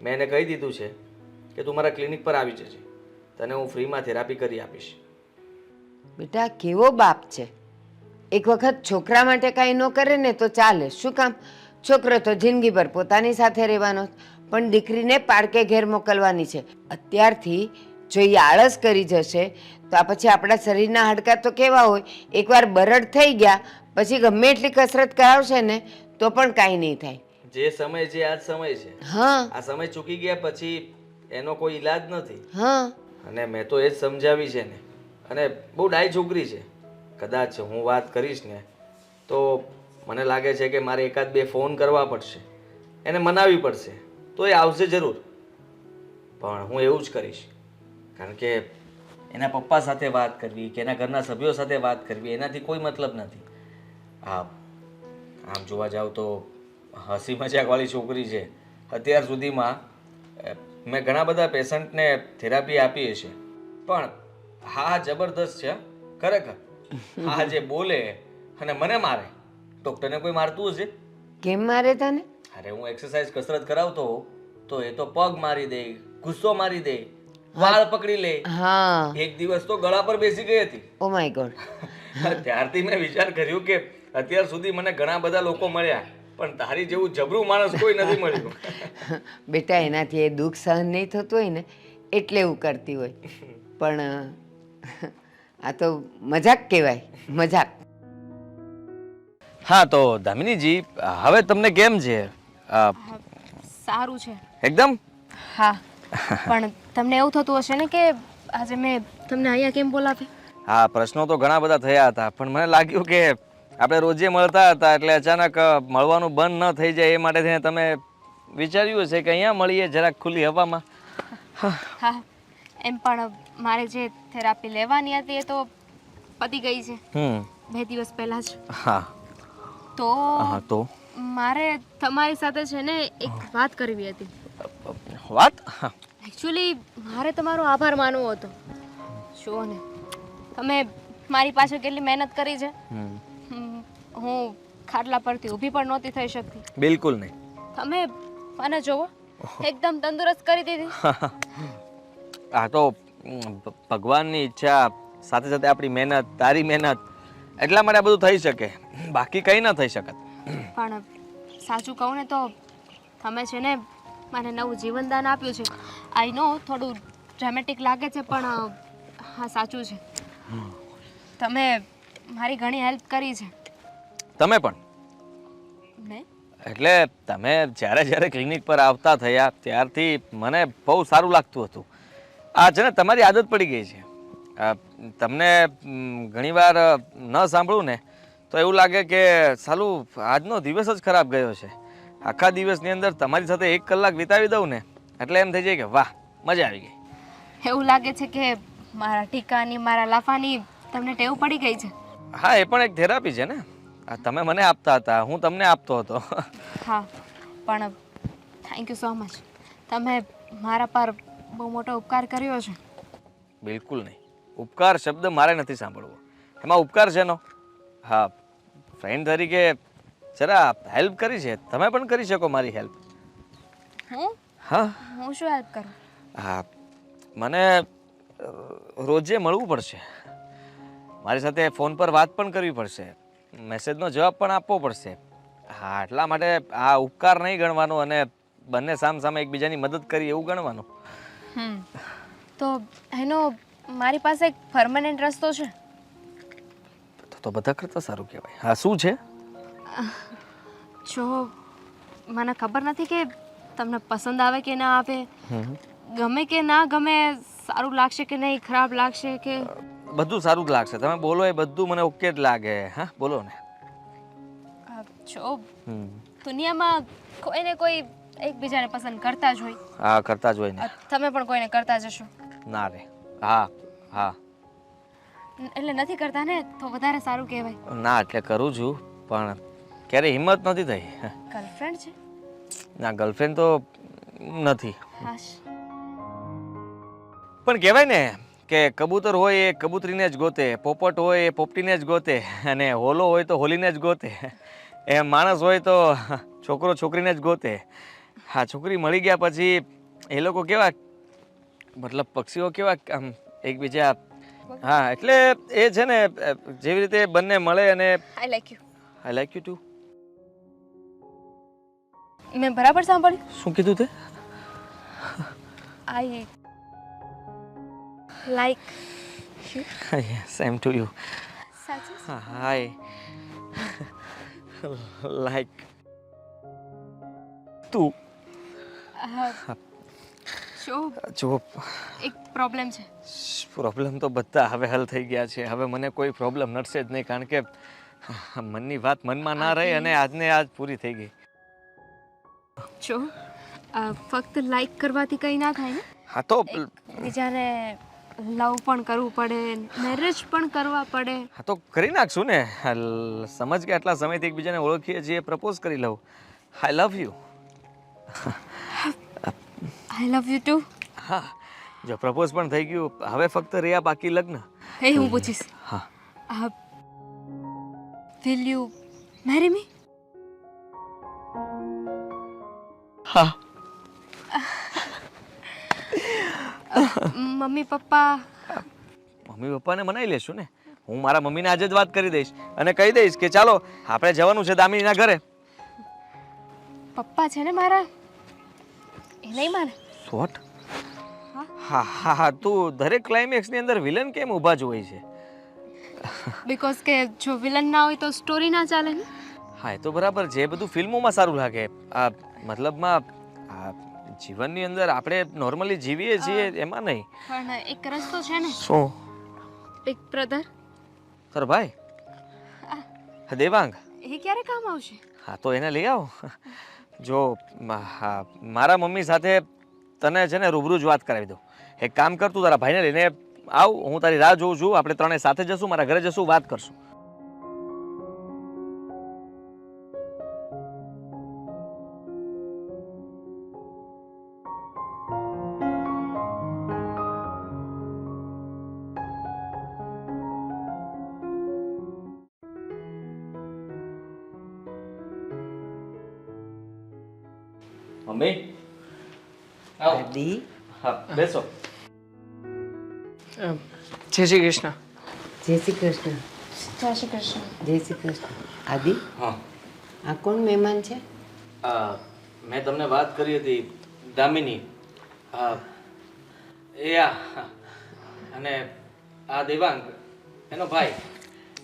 મેં એને કહી દીધું છે કે તું મારા ક્લિનિક પર આવી જજે, તને હું ફ્રીમાં થેરાપી કરી આપીશ. બેટા, કેવો બાપ છે! એક વખત છોકરા માટે કાંઈ ન કરે ને તો ચાલે, શું કામ? છોકરો તો જિંદગીભર પોતાની સાથે રહેવાનો, પણ દીકરીને પાડકે ઘેર મોકલવાની છે. અત્યારથી જો એ આળસ કરી જશે તો આ પછી આપણા શરીરના હાડકાં તો કેવા હોય, એકવાર બરડ થઈ ગયા પછી ગમે એટલી કસરત કરાવશે ને તો પણ કાંઈ નહીં થાય. જે સમય છે આ જ સમય છે. હા આ સમય ચૂકી ગયા પછી એનો કોઈ ઈલાજ નથી. હા, અને મેં તો એ જ સમજાવી છે ને. અને બહુ ડાઈ છોકરી છે. કદાચ હું વાત કરીશ ને તો મને લાગે છે કે મારે એકાદ બે ફોન કરવા પડશે, એને મનાવવી પડશે, તો એ આવશે જરૂર. પણ હું એવું જ કરીશ, કારણ કે એના પપ્પા સાથે વાત કરવી કે એના ઘરના સભ્યો સાથે વાત કરવી એનાથી કોઈ મતલબ નથી. હા, આમ જોવા જાવ તો હસી મજાકવાળી છોકરી છે. અત્યાર સુધીમાં મેં ઘણા બધા પેશન્ટને થેરાપી આપી છે, પણ હા જબરદસ્ત છે ખરેખર. હા જે બોલે અને મને મારે, ડૉક્ટરને કોઈ મારતું હશે? કેમ મારે તને? અરે હું એક્સરસાઇઝ કસરત કરાવતો હોઉં તો એ તો પગ મારી દે, ગુસ્સો મારી દે, વાળ પકડી લે. હા. એક દિવસ તો ગળા પર બેસી ગઈ હતી. Oh my God. ત્યારથી મેં વિચાર કર્યું કે અત્યાર સુધી મને ઘણા બધા લોકો મળ્યા, પણ તારી જેવું જબરું માણસ કોઈ નથી મળ્યું. બેટા એનાથી એ દુઃખ સહન નહીં થતું હોય ને એટલે એવું કરતી હોય. પણ આ તો મજાક કહેવાય, મજાક. હા તો દામિનીજી, હવે તમને કેમ છે? સારું છે એકદમ? હા, પણ તમને એવું થતું હશે ને કે આજે મેં તમને અહીંયા કેમ બોલાવી? હા, પ્રશ્નો તો ઘણા બધા થયા હતા, પણ મને લાગ્યું કે આપણે રોજે મળતા હતા એટલે અચાનક મળવાનું બંધ ન થઈ જાય એ માટે થઈને તમે વિચાર્યું હશે કે અહીંયા મળીએ જરાક ખુલ્લી હવામાં. હા, એમ પણ મારે જે થેરાપી લેવાની હતી એ તો પતી ગઈ છે 2 દિવસ પહેલા જ. હા તો હા તો મારે તમારી સાથે છે ને એક વાત કરવી હતી. વાત? એકચ્યુઅલી મારે તમારો આભાર માનવો હતો. જુઓ ને, તમે મારી પાછળ કેટલી મહેનત કરી છે. હું ખાટલા પરથી ઊભી પણ નહોતી થઈ શકતી. બિલકુલ નહીં. તમે મને જોવો, એકદમ તંદુરસ્ત કરી દીધી. આ તો ભગવાનની ઈચ્છા સાથે સાથે આપણી મહેનત, તારી મહેનત, એટલા માટે આ બધું થઈ શકે, બાકી કંઈ ન થઈ શકત. પણ સાચું કહું ને તો તમે છે ને મને નવું જીવનદાન આપ્યું છે. આઈ નો થોડું ડ્રામેટિક લાગે છે, પણ હા સાચું છે. તમે મારી ઘણી હેલ્પ કરી છે. તમે પણ? મેં? એટલે તમે જ્યારે જ્યારે ક્લિનિક પર આવતા થયા ત્યારથી મને બહુ સારું લાગતું હતું. આ છે ને તમારી આદત પડી ગઈ છે. તમને ઘણીવાર ન સાંભળું ને તો એવું લાગે કે સાલું આજનો દિવસ જ ખરાબ ગયો છે. આખા દિવસની અંદર તમારી સાથે 1 કલાક વિતાવી દઉં ને એટલે એમ થઈ જાય કે વાહ, મજા આવી ગઈ. એવું લાગે છે કે મારા ટીકાની, મારા લાફાની તમને ટેવ પડી ગઈ છે. હા, એ પણ એક થેરાપી છે ને. તમે મને આપતા હતા, હું તમને આપતો હતો. હા, પણ થેન્ક યુ સો મચ. તમે મારા પર બહુ મોટો ઉપકાર કર્યો છે. બિલકુલ નહીં. ઉપકાર શબ્દ મારે નથી સાંભળવો. એમાં ઉપકાર છે નો? હા, ફ્રેન્ડ તરીકે જરા હેલ્પ કરી છે, તમે પણ કરી શકો મારી હેલ્પ. હું હા હું શું હેલ્પ કરું? હા, મને રોજે મળવું પડશે, મારી સાથે ફોન પર વાત પણ કરવી પડશે, મેસેજનો જવાબ પણ આપવો પડશે. હા, એટલા માટે આ ઉપકાર નહીં ગણવાનો અને બંને સામસામે એકબીજાની મદદ કરી એવું ગણવાનું. તો એનો મારી પાસે એક પરમનન્ટ રસ્તો છે. તો બધા કરતાં સારું કહેવાય. હા, શું છે? જો મને ખબર નથી કે તમને પસંદ આવે કે ના આવે, ગમે કે ના ગમે, સારું લાગશે કે નહીં, ખરાબ લાગશે કે બધું સારું જ લાગશે. તમે બોલો એ બધું મને ઓકે જ લાગે. હા, બોલો ને. જો દુનિયામાં કોઈને કોઈ એકબીજાને પસંદ કરતા જ હોય. હા, કરતા જ હોય ને. તમે પણ કોઈને કરતા જશો. ના રે. હા હા. એટલે નથી કરતા ને તો વધારે સારું કહેવાય. ના, એટલે કરું છું પણ ક્યારે હિંમત નથી થઈ. ગર્લફ્રેન્ડ છે? ના, ગર્લફ્રેન્ડ તો નથી. હાશ. પણ કહેવાય ને કે કબૂતર હોય એ કબૂતરીને જ ગોતે, પોપટ હોય એ પોપટીને જ ગોતે, અને હોલો હોય તો હોલીને જ ગોતે. એમ માણસ હોય તો છોકરો છોકરીને જ ગોતે. હા, છોકરી મળી ગયા પછી એ લોકો કેવા, મતલબ પક્ષીઓ કેવા આમ એકબીજા. હા, એટલે એ છે ને જેવી રીતે બંને મળે અને I like you. I like you too. મેં બરાબર સાંભળ્યું? શું કીધું તે? I like you. Same to you. સાચું? હાય લાઈક તું. જો જો એક પ્રોબ્લેમ છે. પ્રોબ્લેમ તો બધા હવે હલ થઈ ગયા છે. હવે મને કોઈ પ્રોબ્લેમ નડશે જ નહીં, કારણ કે મનની વાત મનમાં ના રહી અને આજને આજ પૂરી થઈ ગઈ. જો ફક્ત લાઈક કરવાથી કંઈ ના થાય ને. હા તો બીજાને લવ પણ કરવું પડે, મેરેજ પણ કરવા પડે. હા તો કરી નાખશું ને. સમજ કે આટલા સમયથી એકબીજાને ઓળખીએ છીએ, પ્રપોઝ કરી લઉં. I love you. I love you too. હા, જો પ્રપોઝ પણ થઈ ગયું, હવે ફક્ત રહ્યા બાકી લગ્ન. એ હું પૂછીશ. હા. વિલ યુ મેરી મી? હા. મમ્મી પપ્પા મમ્મી પપ્પાને મનાઈ લેશું ને. હું મારા મમ્મીને આજે જ વાત કરી દઈશ અને કહી દઈશ કે ચાલો આપણે જવાનું છે દામિનીના ઘરે. પપ્પા છે ને મારા, એ નહીં માને. વોટ? હા હા હા, તું દરેક ક્લાઇમેક્સની અંદર વિલન કેમ ઊભા જ હોય છે? બીકોઝ કે જો વિલન ના હોય તો સ્ટોરી ના ચાલે ને. હા એ તો બરાબર છે, એ બધું ફિલ્મોમાં સારું લાગે. આ મતલબમાં આ જીવનની અંદર આપણે નોર્મલી જીવીએ છીએ એમાં નહીં. પણ એક રસ્તો છે ને. શું? Big brother. સર ભાઈ દેવાંગ. એ ક્યારે કામ આવશે? હા તો એને લઈ આવો. જો મારા મમ્મી સાથે તને છે ને રૂબરૂ જ વાત કરાવી દઉં. એક કામ કર, તું તારા ભાઈને લઈને આવ, હું તારી રાહ જોઉં છું. આપણે ત્રણે સાથે જશું, મારા ઘરે જશું, વાત કરશું. મમ્મી આવો. આદિ, હા બેસો. જય શ્રી કૃષ્ણ. જય શ્રી કૃષ્ણ. જય શ્રી કૃષ્ણ. જય શ્રી કૃષ્ણ. આદિ, હા આ કોણ મહેમાન છે? મેં તમને વાત કરી હતી દામિની. એ અને આ દેવાંગ એનો ભાઈ.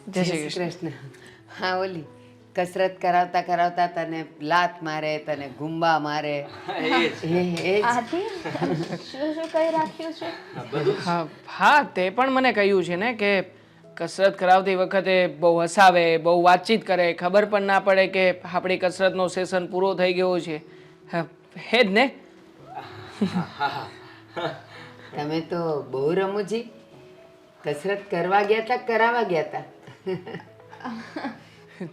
જય શ્રી કૃષ્ણ. કૃષ્ણ. હા, ઓલી કસરત કરાવતા કરાવતા તને લાત મારે, તને ગુંબા મારે. એ જ. એ જ. આદિ શું શું કહી રાખ્યું છે? હા હા, તે પણ મને કહ્યું છે ને કે કસરત કરાવતી વખતે બહુ હસાવે, બહુ વાતચીત કરે, ખબર પણ ના પડે કે આપણી કસરતનો સેશન પૂરો થઈ ગયો છે. હે જ ને? તમે તો બહુ રમૂજી. કસરત કરવા ગયા તા, કરાવવા ગયા તા.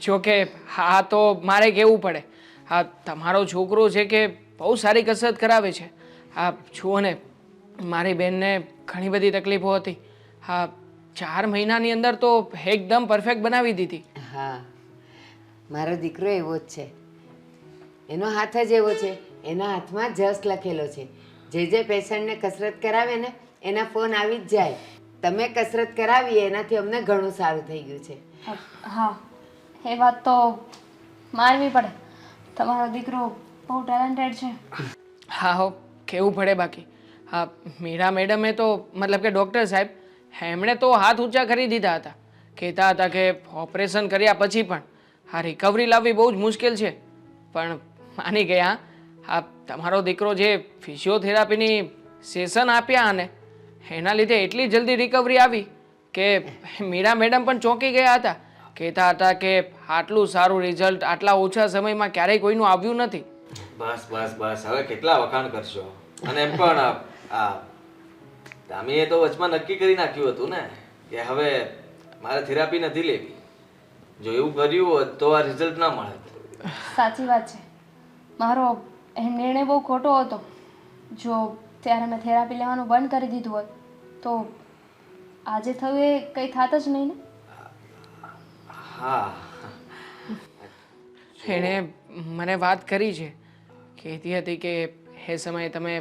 જોકે હા તો મારે કહેવું પડે, હા તમારો છોકરો છે કે બહુ સારી કસરત કરાવે છે. હા જુઓ ને, મારી બહેનને ઘણી બધી તકલીફો હતી. હા 4 મહિનાની અંદર તો એકદમ પરફેક્ટ બનાવી દીધી. હા, મારો દીકરો એવો જ છે. એનો હાથ જ એવો છે. એના હાથમાં જસ લખેલો છે. જે પેશન્ટને કસરત કરાવે ને એના ફોન આવી જ જાય. તમે કસરત કરાવી એનાથી અમને ઘણું સારું થઈ ગયું છે. હા, એ વાત તો માનવી પડે. તમારો દીકરો બહુ ટેલેન્ટેડ છે. હા હો, કહેવું પડે બાકી. હા મીરા મેડમે તો મતલબ કે ડૉક્ટર સાહેબ એમણે તો હાથ ઊંચા કરી દીધા હતા. કહેતા હતા કે ઓપરેશન કર્યા પછી પણ આ રિકવરી લાવવી બહુ જ મુશ્કેલ છે. પણ માની ગયા. હા તમારો દીકરો જે ફિઝિયોથેરાપીની સેશન આપ્યા અને એના લીધે એટલી જલ્દી રિકવરી આવી કે મીરા મેડમ પણ ચોંકી ગયા હતા. કહેતા હતા કે આટલું સારું રિઝલ્ટ આટલા ઓછા સમયમાં ક્યારેય કોઈનું આવ્યું નથી. બસ બસ બસ, હવે કેટલા વખાણ કરશો? અને એમ પણ આ દામીએ તો વચમાં નક્કી કરી નાખ્યું હતું ને કે હવે મારે થેરાપી નથી લેવી. જો એવું કર્યું હોત તો આ રિઝલ્ટ ના મળે. સાચી વાત છે. મારો એ નિર્ણય બહુ ખોટો હતો. જો ત્યારે મેં થેરાપી લેવાનું બંધ કરી દીધું હોત તો આજે થયું એ કંઈ થાત જ નહીં ને. હા, એણે મને વાત કરી છે. કહેતી હતી કે એ સમયે તમે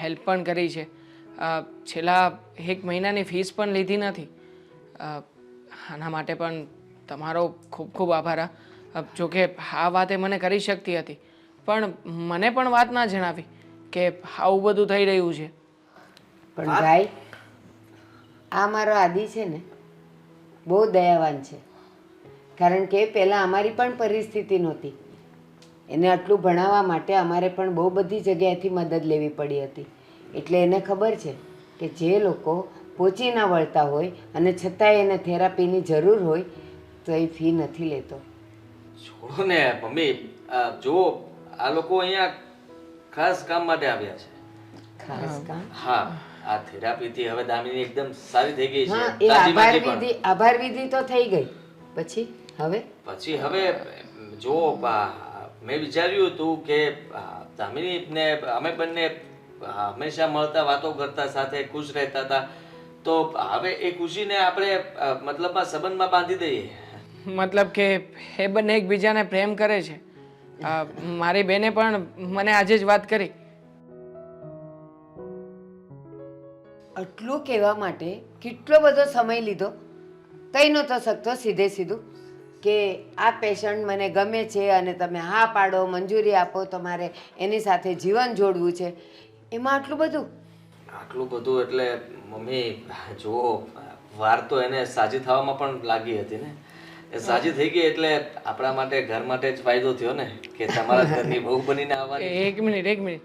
હેલ્પ પણ કરી છે. છેલ્લા 1 મહિનાની ફીસ પણ લીધી નથી. આના માટે પણ તમારો ખૂબ ખૂબ આભાર. જોકે આ વાતે મને કરી શકતી હતી પણ મને પણ વાત ના જણાવી કે આવું બધું થઈ રહ્યું છે. પણ ભાઈ, આ મારો આદિ છે ને બહુ દયાવાન છે. કારણ કે પહેલાં અમારી પણ પરિસ્થિતિ નહોતી. એને આટલું ભણાવવા માટે અમારે પણ બહુ બધી જગ્યાએથી મદદ લેવી પડી હતી. એટલે એને ખબર છે કે જે લોકો પહોંચી ના વળતા હોય અને છતાંય એને થેરાપીની જરૂર હોય તો એ ફી નથી લેતો. છોડો ને મમ્મી, જુઓ આ લોકો અહીંયા ખાસ કામ માટે આવ્યા છે. ખાસ કામ? હા, આ થેરાપીથી હવે દામિની એકદમ સારી થઈ ગઈ છે. હા, એ આભાર વિધિ તો થઈ ગઈ. પછી હવે જો મેં વિચાર્યું હતું કે દામિની ને અમે બંને હંમેશા મળતા, વાતો કરતા, સાથે ખુશ રહેતા હતા, તો હવે એ ખુશીને આપણે મતલબમાં સંબંધમાં બાંધી દઈએ. મતલબ કે એ બંને એકબીજાને પ્રેમ કરે છે. મારી બેને પણ મને આજે જ વાત કરી. આટલું કહેવા માટે કેટલો બધો સમય લીધો? કઈ નહોતો શકતો સીધે સીધું કે આ પેશન્ટ મને ગમે છે અને તમે હા પાડો, મંજૂરી આપો, તમારે એની સાથે જીવન જોડવું છે, એમાં આટલું બધું? આટલું બધું એટલે મમ્મી જુઓ, વાર તો એને સાજી થવામાં પણ લાગી હતી ને. એ સાજી થઈ ગઈ એટલે આપણા માટે, ઘર માટે જ ફાયદો થયો ને, કે તમારા ઘરની બહુ બનીને આવવાની. એક મિનિટ.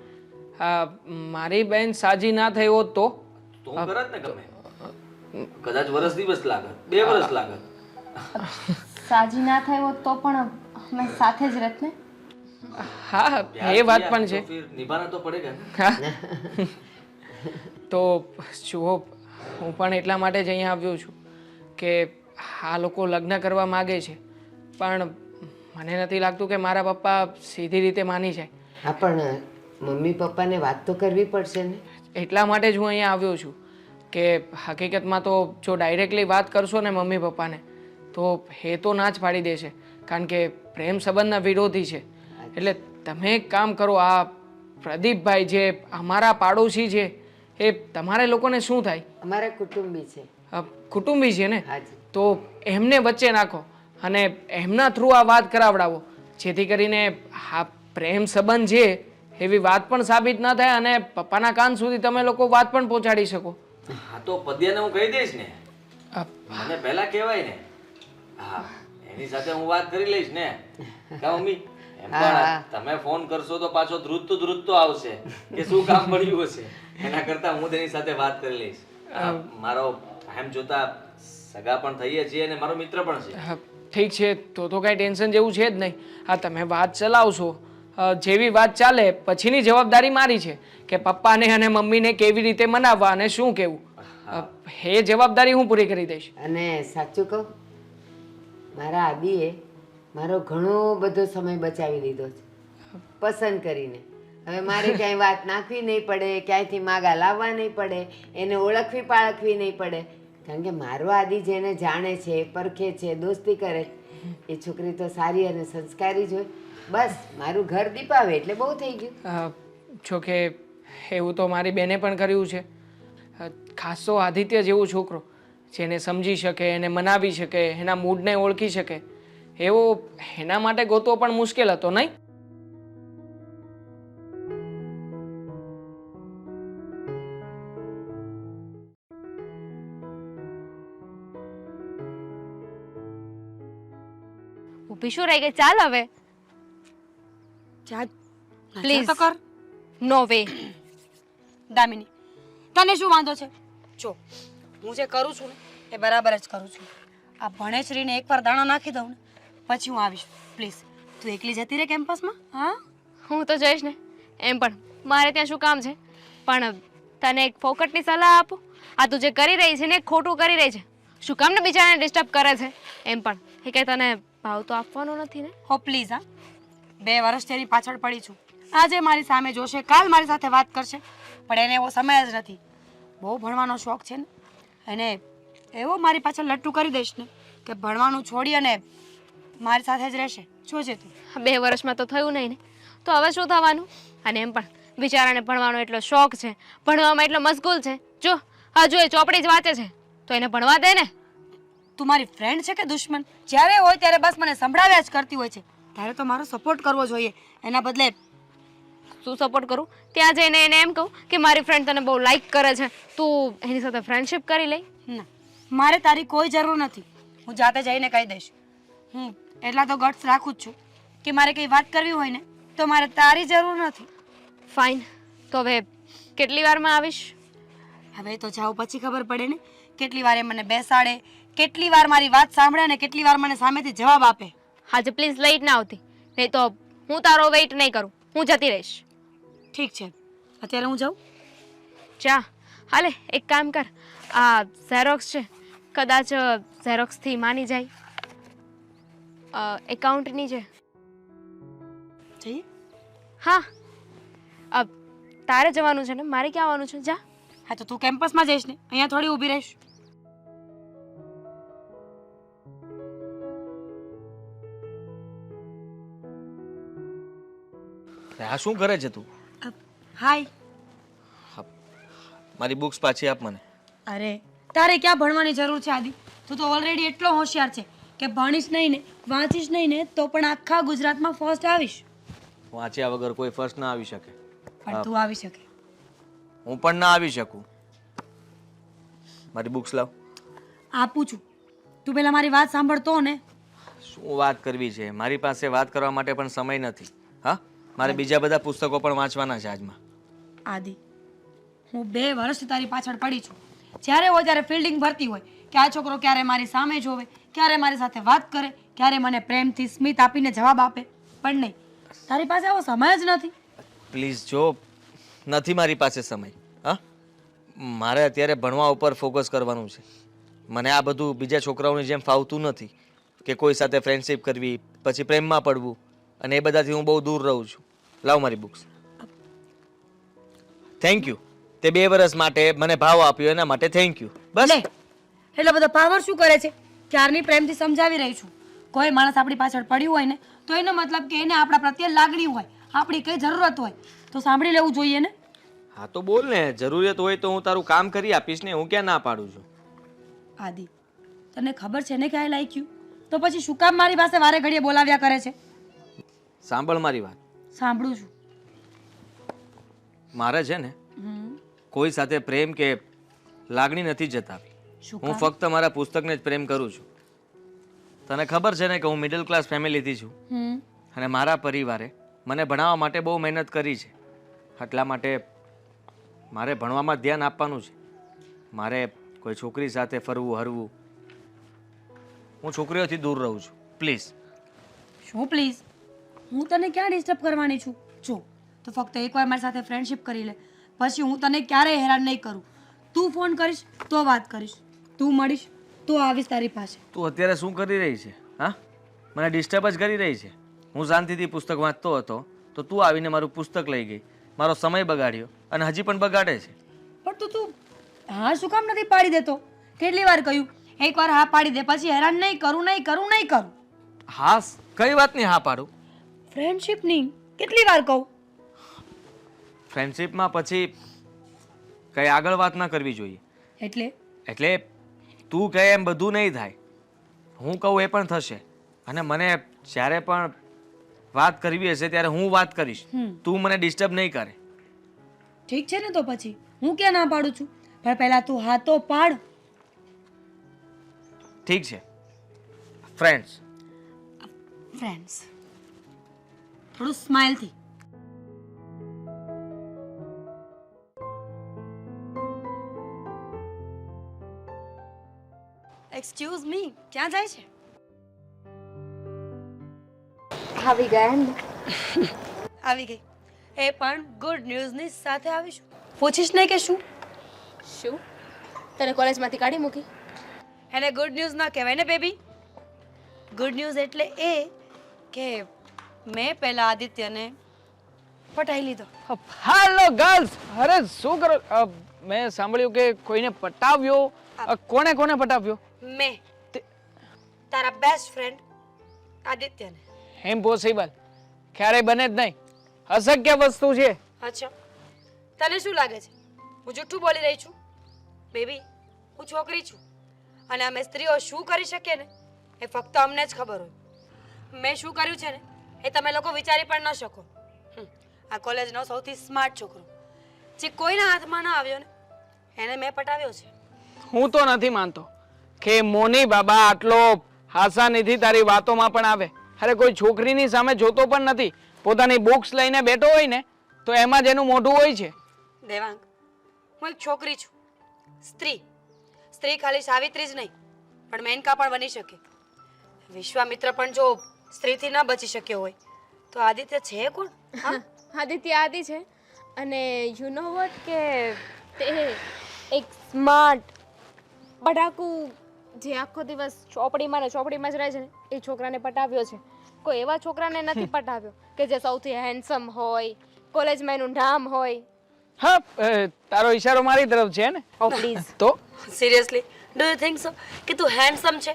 મારી બેન સાજી ના થઈ હોત તો તું કરત ને ગમે, કદાચ વર્ષ દિવસ લાગત, 2 વર્ષ લાગત. સાજી ના થાય હોત તો પણ અમે સાથે જ રહેત ને. હા, એ વાત પણ છે. તો ફિર નિભાના તો પડેગા ને. હા. તો જુઓ, હું પણ એટલા માટે જ અહીંયા આવ્યો છું કે આ લોકો લગ્ન કરવા માગે છે, પણ મને નથી લાગતું કે મારા પપ્પા સીધી રીતે માની જાય. હા, પણ મમ્મી પપ્પાને વાત તો કરવી પડશે ને. એટલા માટે જ હું અહીંયા આવ્યો છું કે હકીકતમાં તો જો ડાયરેક્ટલી વાત કરશો ને મમ્મી પપ્પાને, તો એ તો ના જ પાડી દેશે, કારણ કે પ્રેમ સંબંધના વિરોધી છે. એટલે તમે એક કામ કરો, આ પ્રદીપભાઈ જે અમારા પાડોશી છે, એ તમારે લોકોને શું થાય? અમારા કુટુંબી છે. કુટુંબી છે ને, હાજી. તો એમને વચ્ચે નાખો અને એમના થ્રુ આ વાત કરાવડાવો, જેથી કરીને આ પ્રેમ સંબંધ છે એવી વાત પણ સાબિત ન થાય અને પપ્પાના કાન સુધી તમે લોકો વાત પણ પહોંચાડી શકો. હા, તો પદ્યાને હું કહી દઈશ ને, મને પહેલા કહેવાય ને. હા, એની સાથે હું વાત કરી લઈશ ને. કા મમ્મી? એમ પણ તમે ફોન કરશો તો પાછો ધ્રુજતો આવશે કે શું કામ પડ્યું હશે. એના કરતા હું તેની સાથે વાત કરી લઈશ. મારો એમ જોતા સગા પણ થઈએ છીએ અને મારો મિત્ર પણ છે. ઠીક છે, તો કાંઈ ટેન્શન જેવું છે જ નહીં. હા, તમે વાત ચલાવશો, જેવી વાત ચાલે પછીની જવાબદારી મારી છે કે પપ્પાને અને મમ્મીને કેવી રીતે મનાવવા અને શું કહેવું, એ જવાબદારી હું પૂરી કરી દઈશ. અને સાચું કહું, મારા આદિએ મારો ઘણો બધો સમય બચાવી લીધો છે પસંદ કરીને. હવે મારે ક્યાંય વાત નાખવી નહીં પડે, ક્યાંયથી માગા લાવવા નહીં પડે, એને ઓળખવી પાળખવી નહીં પડે, કારણ કે મારો આદિ જેને જાણે છે, પરખે છે, દોસ્તી કરે છે, એ છોકરી તો સારી અને સંસ્કારી જ હોય. બસ મારું ઘર દીપાવે એટલે બહુ થઈ ગયું. જોકે એવું તો મારી બેને પણ કર્યું છે. ખાસ તો આદિત્ય જેવો છોકરો જેને સમજી શકે, એને મનાવી શકે, એના મૂડને ઓળખી શકે, એવો એના માટે ગોતવો પણ મુશ્કેલ હતો નહીં? ઊભી શું રહી ગઈ? ચાલ હવે. પ્લીઝ તો કર. નો વે. દામિની, તને શું વાંધો છે? જો હું જે કરું છું ને એ બરાબર જ કરું છું. આ ભણેશ્રીને એકવાર દાણા નાખી દઉં ને પછી હું આવીશ. પ્લીઝ તું એકલી જતી રહે કેમ્પસમાં. હા, હું તો જઈશ ને. એમ પણ મારે ત્યાં શું કામ છે? પણ તને એક ફોકટની સલાહ આપું. આ તું જે કરી રહી છે ને એ ખોટું કરી રહી છે. શું કામ ને બિચારાને ડિસ્ટર્બ કરે છે? એમ પણ એ કંઈ તને ભાવ તો આપવાનો નથી ને. હો પ્લીઝ. હા, 2 વર્ષ તેની પાછળ પડી છું. આજે મારી સામે જોશે, કાલ મારી સાથે વાત કરશે, પણ એને એવો સમય જ નથી. બહુ ભણવાનો શોખ છે ને, અને એવો મારી પાછળ લટ્ટું કરી દઈશ ને કે ભણવાનું છોડી અને મારી સાથે જ રહેશે. જોજે તું. 2 વર્ષમાં તો થયું નહીં ને, તો હવે શું થવાનું? અને એમ પણ બિચારાને ભણવાનો એટલો શોખ છે, ભણવામાં એટલો મશગુલ છે. જો હજુ એ ચોપડી જ વાંચે છે, તો એને ભણવા દે ને. તું મારી ફ્રેન્ડ છે કે દુશ્મન? જ્યારે હોય ત્યારે બસ મને સંભળાવ્યા જ કરતી હોય છે. તારે તો મારો સપોર્ટ કરવો જોઈએ. એના બદલે શું સપોર્ટ કરું? ત્યાં જઈને એને એમ કહું કે મારી ફ્રેન્ડ તને બહુ લાઈક કરે છે, તું એની સાથે ફ્રેન્ડશિપ કરી લઈ. ના, મારે તારી કોઈ જરૂર નથી. હું જાતે જઈને કહી દઈશ. હું એટલા તો ગટ્સ રાખું જ છું કે મારે કંઈ વાત કરવી હોય ને તો મારે તારી જરૂર નથી. ફાઇન, તો હવે કેટલી વારમાં આવીશ? હવે તો જાઓ પછી ખબર પડે ને કેટલી વાર એ મને બેસાડે, કેટલી વાર મારી વાત સાંભળે અને કેટલી વાર મને સામેથી જવાબ આપે. આજે પ્લીઝ લેટ ના આવતી, નહીં તો હું તારો વેઇટ નહીં કરું, હું જતી રહીશ. ઠીક છે, અત્યારે હું જાઉં? ચા હાલે એક કામ કર, આ ઝેરોક્સ છે, કદાચ ઝેરોક્સથી માની જાય. એકાઉન્ટની છે. જઈએ? હા, તારે જવાનું છે ને, મારે ક્યાં આવવાનું છે? જા. હા તો તું કેમ્પસમાં જઈશ ને, અહીંયા થોડી ઊભી રહીશ. આ શું કરે છે તું? હાય. મારી બુક્સ પાછી આપ મને. અરે તારે ક્યાં ભણવાની જરૂર છે આદિ? તું તો ઓલરેડી એટલો હોશિયાર છે કે ભણીશ નહીં ને વાંચીશ નહીં ને તો પણ આખા ગુજરાતમાં ફર્સ્ટ આવીશ. વાંચ્યા વગર કોઈ ફર્સ્ટ ના આવી શકે. પણ તું આવી શકે. હું પણ ના આવી શકું. મારી બુક્સ લાવ. આપું છું. તું પેલા મારી વાત સાંભળતો ને. શું વાત કરવી છે? મારી પાસે વાત કરવા માટે પણ સમય નથી. હા, મારે બીજા બધા પુસ્તકો પણ વાંચવાના છે આજમાં. આદિ, હું 2 વર્ષથી તારી પાછળ પડી છું. જ્યારે હોય ત્યારે ફિલ્ડિંગ ભરતી હોય કે આ છોકરો ક્યારે મારી સામે જોવે, ક્યારે મારી સાથે વાત કરે, ક્યારે મને પ્રેમથી સ્મિત આપીને જવાબ આપે, પણ નહીં, તારી પાસે આવો સમય જ નથી. પ્લીઝ જો, નથી મારી પાસે સમય. હા, મારે અત્યારે ભણવા ઉપર ફોકસ કરવાનું છે. મને આ બધું બીજા છોકરાઓની જેમ ફાવતું નથી કે કોઈ સાથે ફ્રેન્ડશિપ કરવી, પછી પ્રેમમાં પડવું, અને એ બધાથી હું બહુ દૂર રહું છું. લાવ મારી બુક્સ. Thank you. તે 2 વર્ષ માટે મને ભાવ આપ્યો એના માટે થેન્ક યુ. બસ. લે, એટલો બધો પાવર શું કરે છે? ક્યારની પ્રેમથી સમજાવી રહી છું. કોઈ માણસ આપણી પાછળ પડ્યું હોય ને તો એનો મતલબ કે એને આપણા પ્રત્યે લાગણી હોય, આપણી કઈ જરૂરત હોય તો સાંભળી લેવું જોઈએ ને. હા તો બોલ ને, જરૂરિયાત હોય તો હું તારું કામ કરી આપીશ ને, હું ક્યાં ના પાડું છું. આદિ, તને ખબર છે ને કે આઈ લાઈક યુ, તો પછી શું કામ મારી પાસે વારે ઘડીએ બોલાવ્યા કરે છે? સાંભળ મારી વાત. સાંભળું છું. મારે છે ને કોઈ સાથે પ્રેમ કે લાગણી નથી જતાવી. શું હું કામ? ફક્ત મારા પુસ્તકને જ પ્રેમ કરું છું. તને ખબર છે ને કે હું મિડલ ક્લાસ ફેમિલીથી છું, અને મારા પરિવારે મને ભણાવવા માટે બહુ મહેનત કરી છે. એટલા માટે મારે ભણવામાં ધ્યાન આપવાનું છે. મારે કોઈ છોકરી સાથે ફરવું હરવું, હું છોકરીઓથી દૂર રહું છું. પ્લીઝ. શું પ્લીઝ? હું તને ક્યાં ડિસ્ટર્બ કરવાની છું? જો, તો ફક્ત એકવાર મારી સાથે ફ્રેન્ડશિપ કરી લે, પછી હું તને ક્યારેય હેરાન નહીં કરું. તું ફોન કરીશ તો વાત કરીશ, તું મળીશ તો આવીશ તારી પાસે. તું અત્યારે શું કરી રહી છે? હા, મને ડિસ્ટર્બ જ કરી રહી છે. હું શાંતિથી પુસ્તક વાંચતો હતો તો તું આવીને મારું પુસ્તક લઈ ગઈ, મારો સમય બગાડ્યો, અને હજી પણ બગાડે છે. પણ તું હા શું કામ નથી પાડી દેતો? કેટલી વાર કહ્યું, એકવાર હા પાડી દે, પછી હેરાન નહીં કરું, નહીં કરું, નહીં કરું. હા, કઈ વાતની હા પાડું? ફ્રેન્ડશિપની કેટલી વાર કહું? ફ્રેન્ડશિપમાં પછી કઈ આગળ વાત ના કરવી જોઈએ. એટલે તું કહે એમ બધું નહીં થાય, હું કહું એ પણ થશે. અને મને જ્યારે પણ વાત કરવી હશે ત્યારે હું વાત કરીશ. તું મને ડિસ્ટર્બ નહીં કરે. ઠીક છે ને, તો પછી હું ક્યાં ના પાડું છું? પણ પહેલા તું હા તો પાડ. ઠીક છે, ફ્રેન્ડ્સ. ફ્રેન્ડ્સ. થોડું સ્માઇલથી. એક્સક્યુઝ મી, ક્યાં જાય છે? આવી ગયા ને? આવી ગઈ. એ પણ ગુડ ન્યૂઝની સાથે આવીશું. પૂછીશ નહીં કે શું? શું? તને કોલેજમાંથી કાઢી મૂકી? એને ગુડ ન્યૂઝ ના કહેવાય ને બેબી. ગુડ ન્યૂઝ એટલે એ કે મેં પહેલા આદિત્યને પટાઈ લીધો. હાલો ગર્લ્સ, અરે શું કરો? મેં સાંભળ્યું કે કોઈને પટાવ્યો. કોને કોને પટાવ્યો? મેં તારા બેસ્ટ ફ્રેન્ડ આદિત્યને. ઇમ્પોસિબલ, ક્યારેય બને જ નહીં. અશક્ય વસ્તુ છે. અચ્છા, તને શું લાગે છે હું જૂઠું બોલી રહી છું? બેબી, હું છોકરી છું, અને અમે સ્ત્રીઓ શું કરી શકીએ ને એ ફક્ત અમને જ ખબર હોય. મેં શું કર્યું છે ને એ તમે લોકો વિચારી પણ ન શકો. આ કોલેજનો સૌથી સ્માર્ટ છોકરો જે કોઈના હાથમાં ન આવ્યો ને એને મેં પટાવ્યો છે. હું તો નથી માનતો કે મોની બાબા આટલો હાસાનીથી તારી વાતોમાં પણ આવે. અરે કોઈ છોકરીની સામે જોતો પણ નથી, પોતાની બુક્સ લઈને બેઠો હોય ને તો એમાં જ એનું મોઢું હોય છે. દેવાંગ, હું એક છોકરી છું, સ્ત્રી સ્ત્રી ખાલી સાવિત્રી જ નહીં પણ મેનકા પણ બની શકે. વિશ્વામિત્ર પણ જો સ્ત્રીથી ન બચી શક્યો હોય તો આદિત્ય છે કોણ? હા? આદિત્ય આદિ છે અને યુ નો વોટ કે તે એક સ્માર્ટ પડાકુ જે આખો દિવસ ચોપડીમાં ને ચોપડીમાં જ રહે છે ને એ છોકરાને પટાવ્યો છે. કોઈ એવા છોકરાને નથી પટાવ્યો કે જે સૌથી હેન્ડસમ હોય, કોલેજમાં એનું નામ હોય. હા તારો ઈશારો મારી તરફ છે ને? ઓ પ્લીઝ. તો seriously do you think so કે તું હેન્ડસમ છે?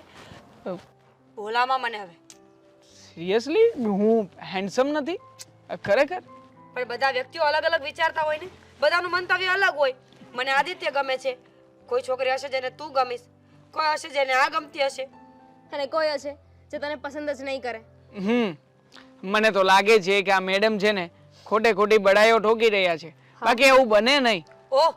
ભોલામાં મને હવે. સિરિયસલી હું હેન્ડસમ નથી ખરેખર? પણ બધા વ્યક્તિઓ અલગ અલગ વિચારતા હોય ને, બધાનું મંતવ્ય અલગ હોય. મને આદિત્ય ગમે છે, કોઈ છોકરી હશે જેને તું ગમીશ, કોઈ હશે જેને આ ગમતી હશે. અને કોઈ હશે જે તને પસંદ જ નહીં કરે. મને તો લાગે છે કે આ મેડમ છે ને ખોટે ખોટી બડાઈઓ ઠોકી રહ્યા છે. બાકી એવું બને નહીં. ઓહ,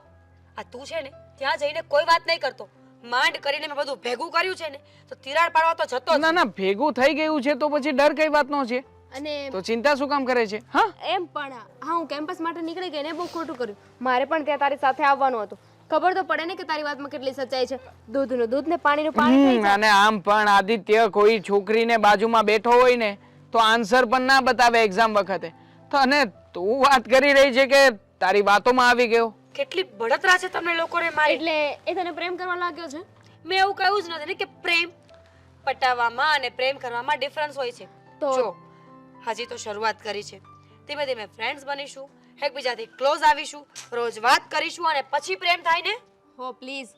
આ તું છે ને ત્યાં જઈને કોઈ વાત નહીં કરતો. માંડ કરીને મેં બધું ભેગું કર્યું છે ને તો તિરાડ પાડવા તો જતો જ. ના ના ભેગું થઈ ગયું છે તો પછી ડર કઈ વાતનો છે? અને તો ચિંતા શું કામ કરે છે? હા એમ પણ હા હું કેમ્પસ માટે નીકળી ગઈ ને બહુ ખોટું કર્યું. મારે પણ ત્યાં તારી સાથે આવવાનું હતું. ખબર તો પડે ને કે તારી વાતમાં કેટલી સચ્ચાઈ છે. દૂધનું દૂધ ને પાણીનું પાણી થઈ જાય. અને આમ પણ આદિત્ય કોઈ છોકરીને બાજુમાં બેઠો હોય ને તો આન્સર પણ ના બતાવે એક્ઝામ વખતે. તો અને તું વાત કરી રહી છે કે તારી વાતોમાં આવી ગયો. કેટલી બળતરા છે તમને લોકોને મારી. એટલે એ તને પ્રેમ કરવા લાગ્યો છે? મેં એવું કહ્યું જ નથી ને કે પ્રેમ પટાવવામાં અને પ્રેમ કરવામાં ડિફરન્સ હોય છે. તો જો હજી તો શરૂઆત કરી છે. ધીમે ધીમે ફ્રેન્ડ્સ બનીશું, એકબીજાથી ક્લોઝ આવીશું, રોજ વાત કરીશું અને પછી પ્રેમ થાય ને. હો પ્લીઝ.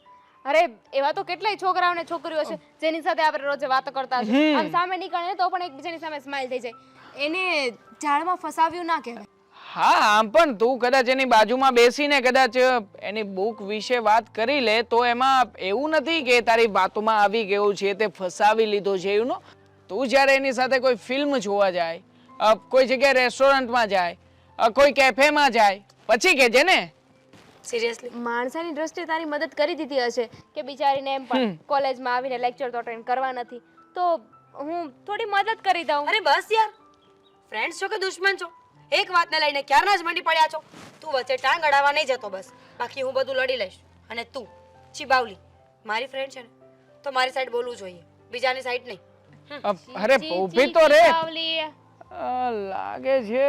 અરે એવા તો કેટલાય છોકરાઓ ને છોકરીઓ છે જેની સાથે આપણે રોજ વાતો કરતા હશે. આમ સામે નીકળે તો પણ એકબીજાની સામે સ્માઈલ થઈ જાય. એને ઝાડમાં ફસાવ્યું ના કહેવાય. હા આમ પણ તું કદાચ એની બાજુમાં બેસીને કદાચ એની બુક વિશે વાત કરી લે તો એમાં એવું નથી કે તારી વાતોમાં આવી ગયું છે તે ફસાવી લીધો છે એવું. તું જ્યારે એની સાથે કોઈ ફિલ્મ જોવા જાય, કોઈ જગ્યાએ રેસ્ટોરન્ટમાં જાય, કોઈ કેફેમાં જાય પછી કે છે ને. સિરિયસલી માણસાની દ્રષ્ટિએ તારી મદદ કરી દીધી હશે કે બિચારીને એમ પણ કોલેજમાં આવીને લેક્ચર તો અટેન્ડ કરવા નથી તો હું થોડી મદદ કરી દઉં. અરે બસ યાર, ફ્રેન્ડ્સ છો કે દુશ્મન છો? એક વાતને લઈને ક્યારના જ મંડી પડ્યા છો. તું વચ્ચે ટાંગ અડાવવા નહીં જતો બસ. બાકી હું બધું લડી લઈશ. અને તું ચીબાવલી મારી ફ્રેન્ડ છે ને તો મારી સાઈડ બોલવું જોઈએ, બીજાની સાઈડ નહીં. અરે ઊભી તો રે. પાવલી. લાગે છે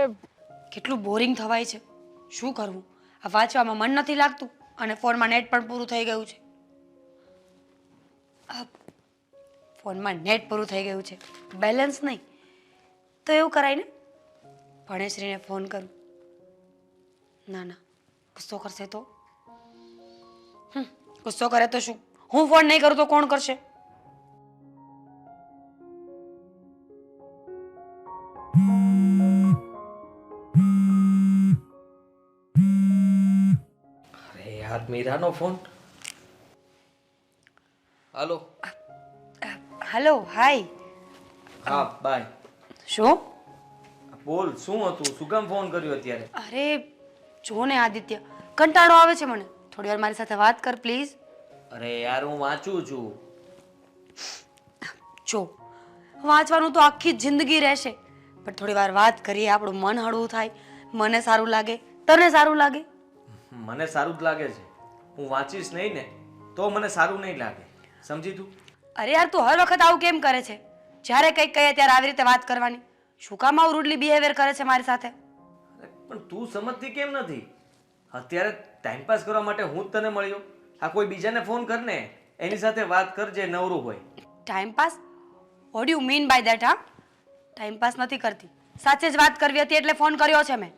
કેટલું બોરિંગ થવાય છે. શું કરવું? આ વાંચવામાં મન નથી લાગતું અને ફોનમાં નેટ પણ પૂરું થઈ ગયું છે. ફોનમાં નેટ પૂરું થઈ ગયું છે, બેલેન્સ નહીં. તો એવું કરાય ને ભણેશ્રીને ફોન કરું. ના ના, ગુસ્સો કરશે તો? ગુસ્સો કરે તો શું? હું ફોન નહીં કરું તો કોણ કરશે? અરે યાર મીરાનો ફોન. હાલો. હેલો, હાય. હા બાય. શું? બોલ શું હતું? શું કામ ફોન કર્યો અત્યારે? અરે જો ને આદિત્ય, કંટાળો આવે છે મને. થોડી વાર મારી સાથે વાત કર પ્લીઝ. અરે યાર હું વાંચું છું. જો વાંચવાનું તો આખી જિંદગી રહેશે પણ થોડી વાર વાત કરીએ, આપણું મન હળવું થાય, મને સારું લાગે, તને સારું લાગે. મને સારું જ લાગે છે. હું વાંચીશ નહીં ને તો મને સારું નહીં લાગે. સમજી તું? અરે યાર તું હર વખત આવું કેમ કરે છે? જ્યારે કંઈક કહીએ ત્યારે આવી રીતે વાત કરવાની. શું કામ આવું રૂડલી બિહેવિયર કરે છે મારી સાથે? પણ તું સમજતી કેમ નથી? અત્યારે ટાઈમ પાસ કરવા માટે હું જ તને મળ્યો. આ કોઈ બીજાને ફોન કર ને, એની સાથે વાત કર જે નવરું હોય. Time pass? What you mean by that? હા, ટાઈમ પાસ નથી કરતી, સાચે જ વાત કરવી હતી એટલે ફોન કર્યો છે મેં.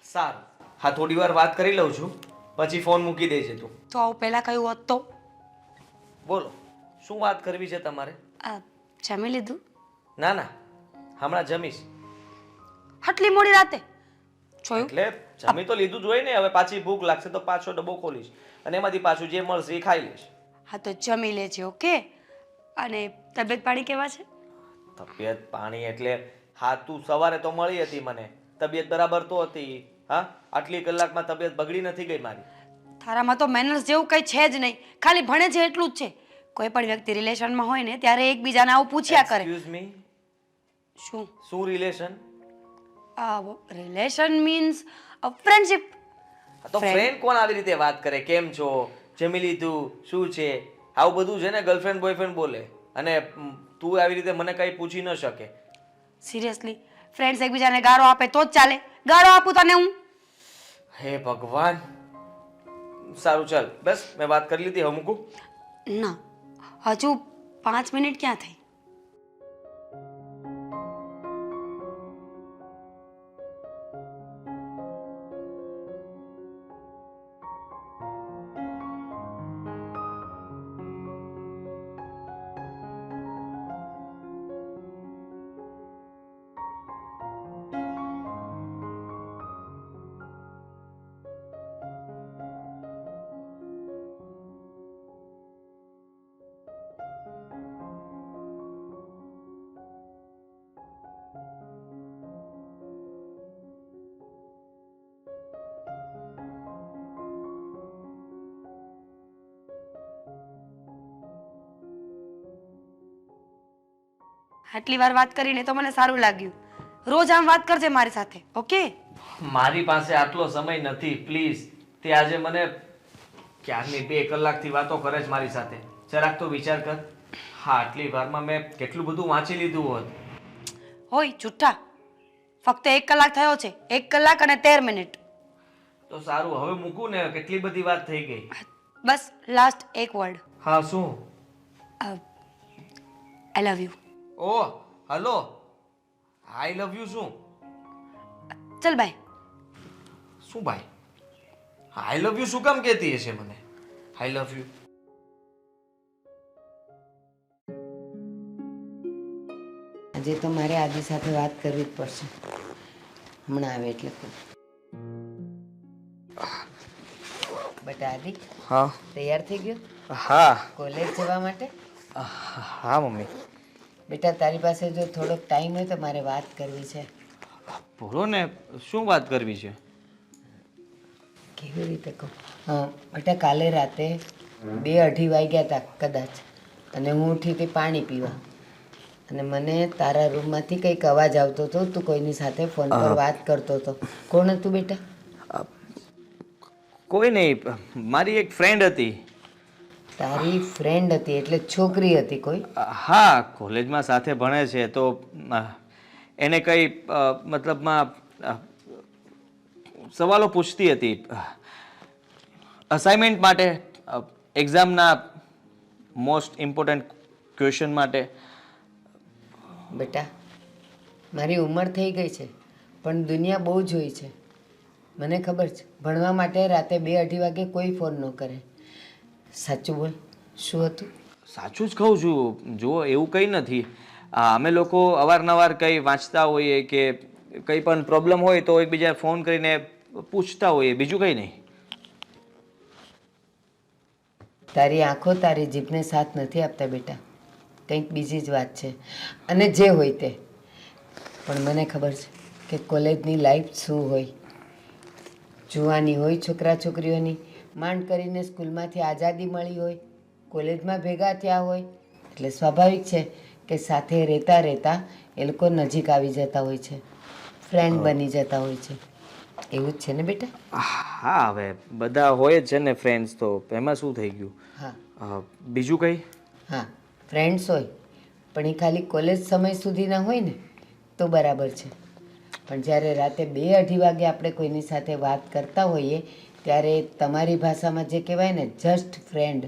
સારું, હા થોડી વાર વાત કરી લઉં છું પછી ફોન મૂકી દેજે તું. તો આવું પહેલાં કહ્યું હોત તો? બોલો શું વાત કરવી છે તમારે? જમી લીધું? ના ના, હમણાં જમીશ. આટલી મોડી રાતે? જોયું? એટલે જમી તો લીધું જ હોય ને, હવે પાછી ભૂખ લાગશે તો પાછો ડબ્બો ખોલીશ અને એમાંથી પાછું જે મળશે એ ખાઈ લઈશ. હા તો જમી લેજે, ઓકે? અને તબિયત પાણી કેવા છે? તબિયત પાણી એટલે હા તું સવારે તો મળી હતી મને, તબિયત બરાબર તો હતી. હા આટલી કલાકમાં તબિયત બગડી નથી ગઈ મારી. તારામાં તો મેનર્સ જેવું કંઈ છે જ નહીં, ખાલી ભણે છે એટલું જ છે. કોઈ પણ વ્યક્તિ રિલેશનમાં હોય ને ત્યારે એકબીજાને આવું પૂછ્યા કરે. એક્સક્યુઝ મી, શું રિલેશન? Relation means friendship. તો ફ્રેન્ડ કોણ આવી રીતે વાત કરે? કેમ છો, જમી લીધું, શું છે, આવું બધું છે ને ગર્લફ્રેન્ડ બોયફ્રેન્ડ બોલે. અને તું આવી રીતે મને કંઈ પૂછી ન શકે. સિરિયસલી ફ્રેન્ડ્સ એકબીજાને ગાળો આપે તો જ ચાલે? ગાળો આપું તને હું? હે ભગવાન. સારું ચાલ, બસ મેં વાત કરી લીધી, હવે મૂકું. ના, હજુ 5 મિનિટ ક્યાં થઈ? આટલી વાર વાત કરીને તો મને સારું લાગ્યું. રોજ આમ વાત કરજે મારી સાથે, ઓકે? મારી પાસે આટલો સમય નથી, પ્લીઝ. તે આજે મને ક્યારની 2 કલાકથી વાતો કરે છે મારી સાથે. જરાક તો વિચાર કર. હા, આટલી વારમાં મેં કેટલું બધું વાંચી લીધું હોત. હોય જુઠ્ઠા. ફક્ત 1 કલાક થયો છે. 1 કલાક અને 13 મિનિટ. તો સારું, હવે મૂકું ને, કેટલી બધી વાત થઈ ગઈ. બસ લાસ્ટ એક વર્ડ. હા, શું? I love you. Oh, hello. I love you શું? ચલ બાય. શું ભાઈ? આઈ લવ યુ શું કામ કહેતી હશે મને? આઈ લવ યુ. આજે તો મારે આદિ સાથે વાત કરવી જ પડશે. હમણાં આવે એટલે કહું. બેટા આદિ, હા. તૈયાર થઈ ગયો હા. કોલેજ જવા માટે? હા મમ્મી. બેટા તારી પાસે જો થોડોક ટાઈમ હોય તો મારે વાત કરવી છે. બોલો ને, શું વાત કરવી છે? કેવી રીતે કહું? હા બેટા, કાલે રાતે 2-2:30 વાગ્યા હતા કદાચ, અને હું ઉઠી હતી પાણી પીવા, અને મને તારા રૂમમાંથી કંઈક અવાજ આવતો હતો. તું કોઈની સાથે ફોન પર વાત કરતો હતો. કોણ હતું બેટા? કોઈ નહીં, મારી એક ફ્રેન્ડ હતી. તારી ફ્રેન્ડ હતી એટલે છોકરી હતી કોઈ? હા, કોલેજમાં સાથે ભણે છે. તો એને કંઈ મતલબમાં સવાલો પૂછતી હતી અસાઇનમેન્ટ માટે, એક્ઝામના મોસ્ટ ઇમ્પોર્ટન્ટ ક્વેશ્ચન માટે. બેટા મારી ઉંમર થઈ ગઈ છે, પણ દુનિયા બહુ જોઈ છે. મને ખબર છે, ભણવા માટે રાતે 2-2:30 વાગે કોઈ ફોન ન કરે. સાચું બોલ, શું હતું? સાચું જ કહું છું. જુઓ, એવું કંઈ નથી. અમે લોકો અવારનવાર કંઈ વાંચતા હોઈએ કે કંઈ પણ પ્રોબ્લેમ હોય તો એકબીજા ફોન કરીને પૂછતા હોઈએ, બીજું કંઈ નહીં. તારી આંખો તારી જીભને સાથ નથી આપતા બેટા, કંઈક બીજી જ વાત છે. અને જે હોય તે, પણ મને ખબર છે કે કોલેજની લાઈફ શું હોય. જુવાની હોય છોકરા છોકરીઓની, માંડ કરીને સ્કૂલમાંથી આઝાદી મળી હોય, કોલેજમાં ભેગા થયા હોય, એટલે સ્વાભાવિક છે કે સાથે રહેતા રહેતા એ લોકો નજીક આવી જતા હોય છે, ફ્રેન્ડ બની જતા હોય છે. એવું જ છે ને બેટા? હા, હવે બધા હોય જ છે ને ફ્રેન્ડ્સ, તો એમાં શું થઈ ગયું? હા. બીજું કંઈ? હા, ફ્રેન્ડ્સ હોય, પણ એ ખાલી કોલેજ સમય સુધીના હોય ને તો બરાબર છે. પણ જ્યારે રાતે 2-2:30 વાગે આપણે કોઈની સાથે વાત કરતા હોઈએ ત્યારે તમારી ભાષામાં જે કહેવાય ને જસ્ટ ફ્રેન્ડ,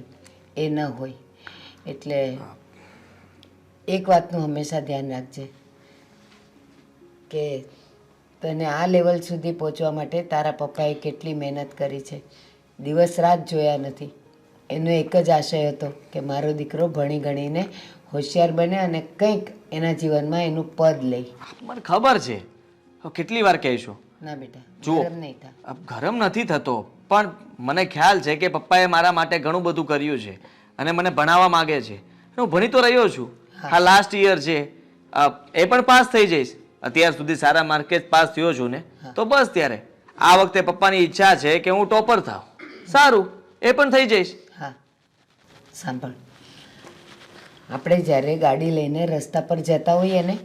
એ ન હોય. એટલે એક વાતનું હંમેશા ધ્યાન રાખજે કે તને આ લેવલ સુધી પહોંચવા માટે તારા પપ્પાએ કેટલી મહેનત કરી છે. દિવસ રાત જોયા નથી. એનો એક જ આશય હતો કે મારો દીકરો ભણી ગણીને હોશિયાર બને અને કંઈક એના જીવનમાં એનું પદ લે. મને ખબર છે, કેટલી વાર કહીશું. ના બેટા, જુઓ, ગરમ નહીં થા. ગરમ નથી થતો, પણ મને ખ્યાલ છે કે પપ્પાએ મારા માટે ઘણું બધું કર્યું છે અને મને ભણાવવા માંગે છે. હું ભણી તો રહ્યો છું. આ લાસ્ટ યર છે, એ પણ પાસ થઈ જઈશ. અત્યાર સુધી સારા માર્કે પાસ થયો છું ને, તો બસ ત્યારે આ વખતે પપ્પાની ઈચ્છા છે કે હું ટોપર થાઉં. સારું, એ પણ થઈ જઈશ. હા સાંભળ, આપણે જ્યારે ગાડી લઈને રસ્તા પર જતા હોઈએ ને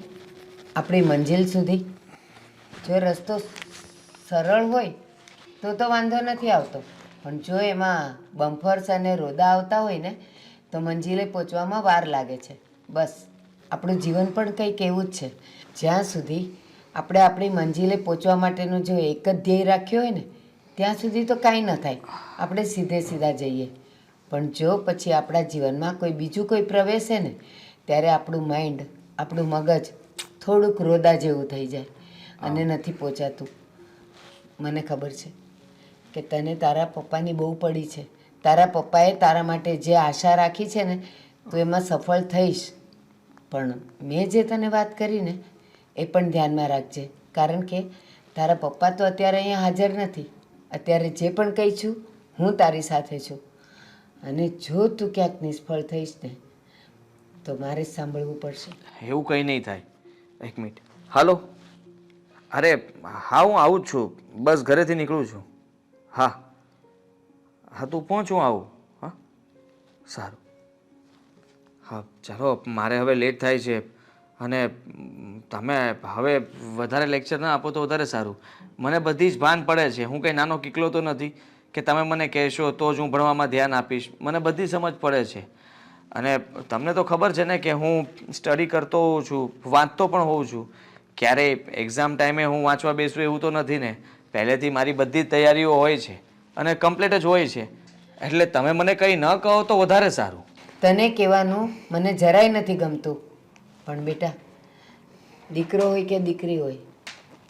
આપણી મંજિલ સુધી, જો રસ્તો સરળ હોય તો વાંધો નથી આવતો, પણ જો એમાં બમ્ફર્સ અને રોદા આવતા હોય ને તો મંજિલે પહોંચવામાં વાર લાગે છે. બસ આપણું જીવન પણ કંઈક એવું જ છે. જ્યાં સુધી આપણે આપણી મંજિલે પહોંચવા માટેનું જો એક જ ધ્યેય રાખ્યો હોય ને ત્યાં સુધી તો કાંઈ ન થાય, આપણે સીધે સીધા જઈએ. પણ જો પછી આપણા જીવનમાં કોઈ બીજું કોઈ પ્રવેશે ને ત્યારે આપણું માઇન્ડ, આપણું મગજ થોડુંક રોદા જેવું થઈ જાય અને નથી પહોંચાતું. મને ખબર છે કે તને તારા પપ્પાની બહુ પડી છે. તારા પપ્પાએ તારા માટે જે આશા રાખી છે ને તું એમાં સફળ થઈશ. પણ મેં જે તને વાત કરી ને એ પણ ધ્યાનમાં રાખજે, કારણ કે તારા પપ્પા તો અત્યારે અહીંયા હાજર નથી. અત્યારે જે પણ કહી છું હું તારી સાથે છું. અને જો તું ક્યાંક નિષ્ફળ થઈશ ને તો મારે જ સાંભળવું પડશે. એવું કંઈ નહીં થાય. એક મિનિટ. હાલો. અરે હા, હું આવું જ છું, બસ ઘરેથી નીકળું છું. હા હા, તું પહોંચ, હું આવું. હા સારું. હા ચાલો, મારે હવે લેટ થાય છે અને તમે હવે વધારે લેક્ચર ના આપો તો વધારે સારું. મને બધી જ ભાન પડે છે, હું કંઈ નાનો કિકલો તો નથી કે તમે મને કહેશો તો જ હું ભણવામાં ધ્યાન આપીશ. મને બધી સમજ પડે છે અને તમને તો ખબર છે ને કે હું સ્ટડી કરતો હોઉં છું, વાંચતો પણ હોઉં છું. ક્યારેય એક્ઝામ ટાઈમે હું વાંચવા બેસું એવું તો નથી ને. પહેલેથી મારી બધી જ તૈયારીઓ હોય છે અને કમ્પ્લીટ જ હોય છે. એટલે તમે મને કંઈ ન કહો તો વધારે સારું. તને કહેવાનું મને જરાય નથી ગમતું, પણ બેટા દીકરો હોય કે દીકરી હોય,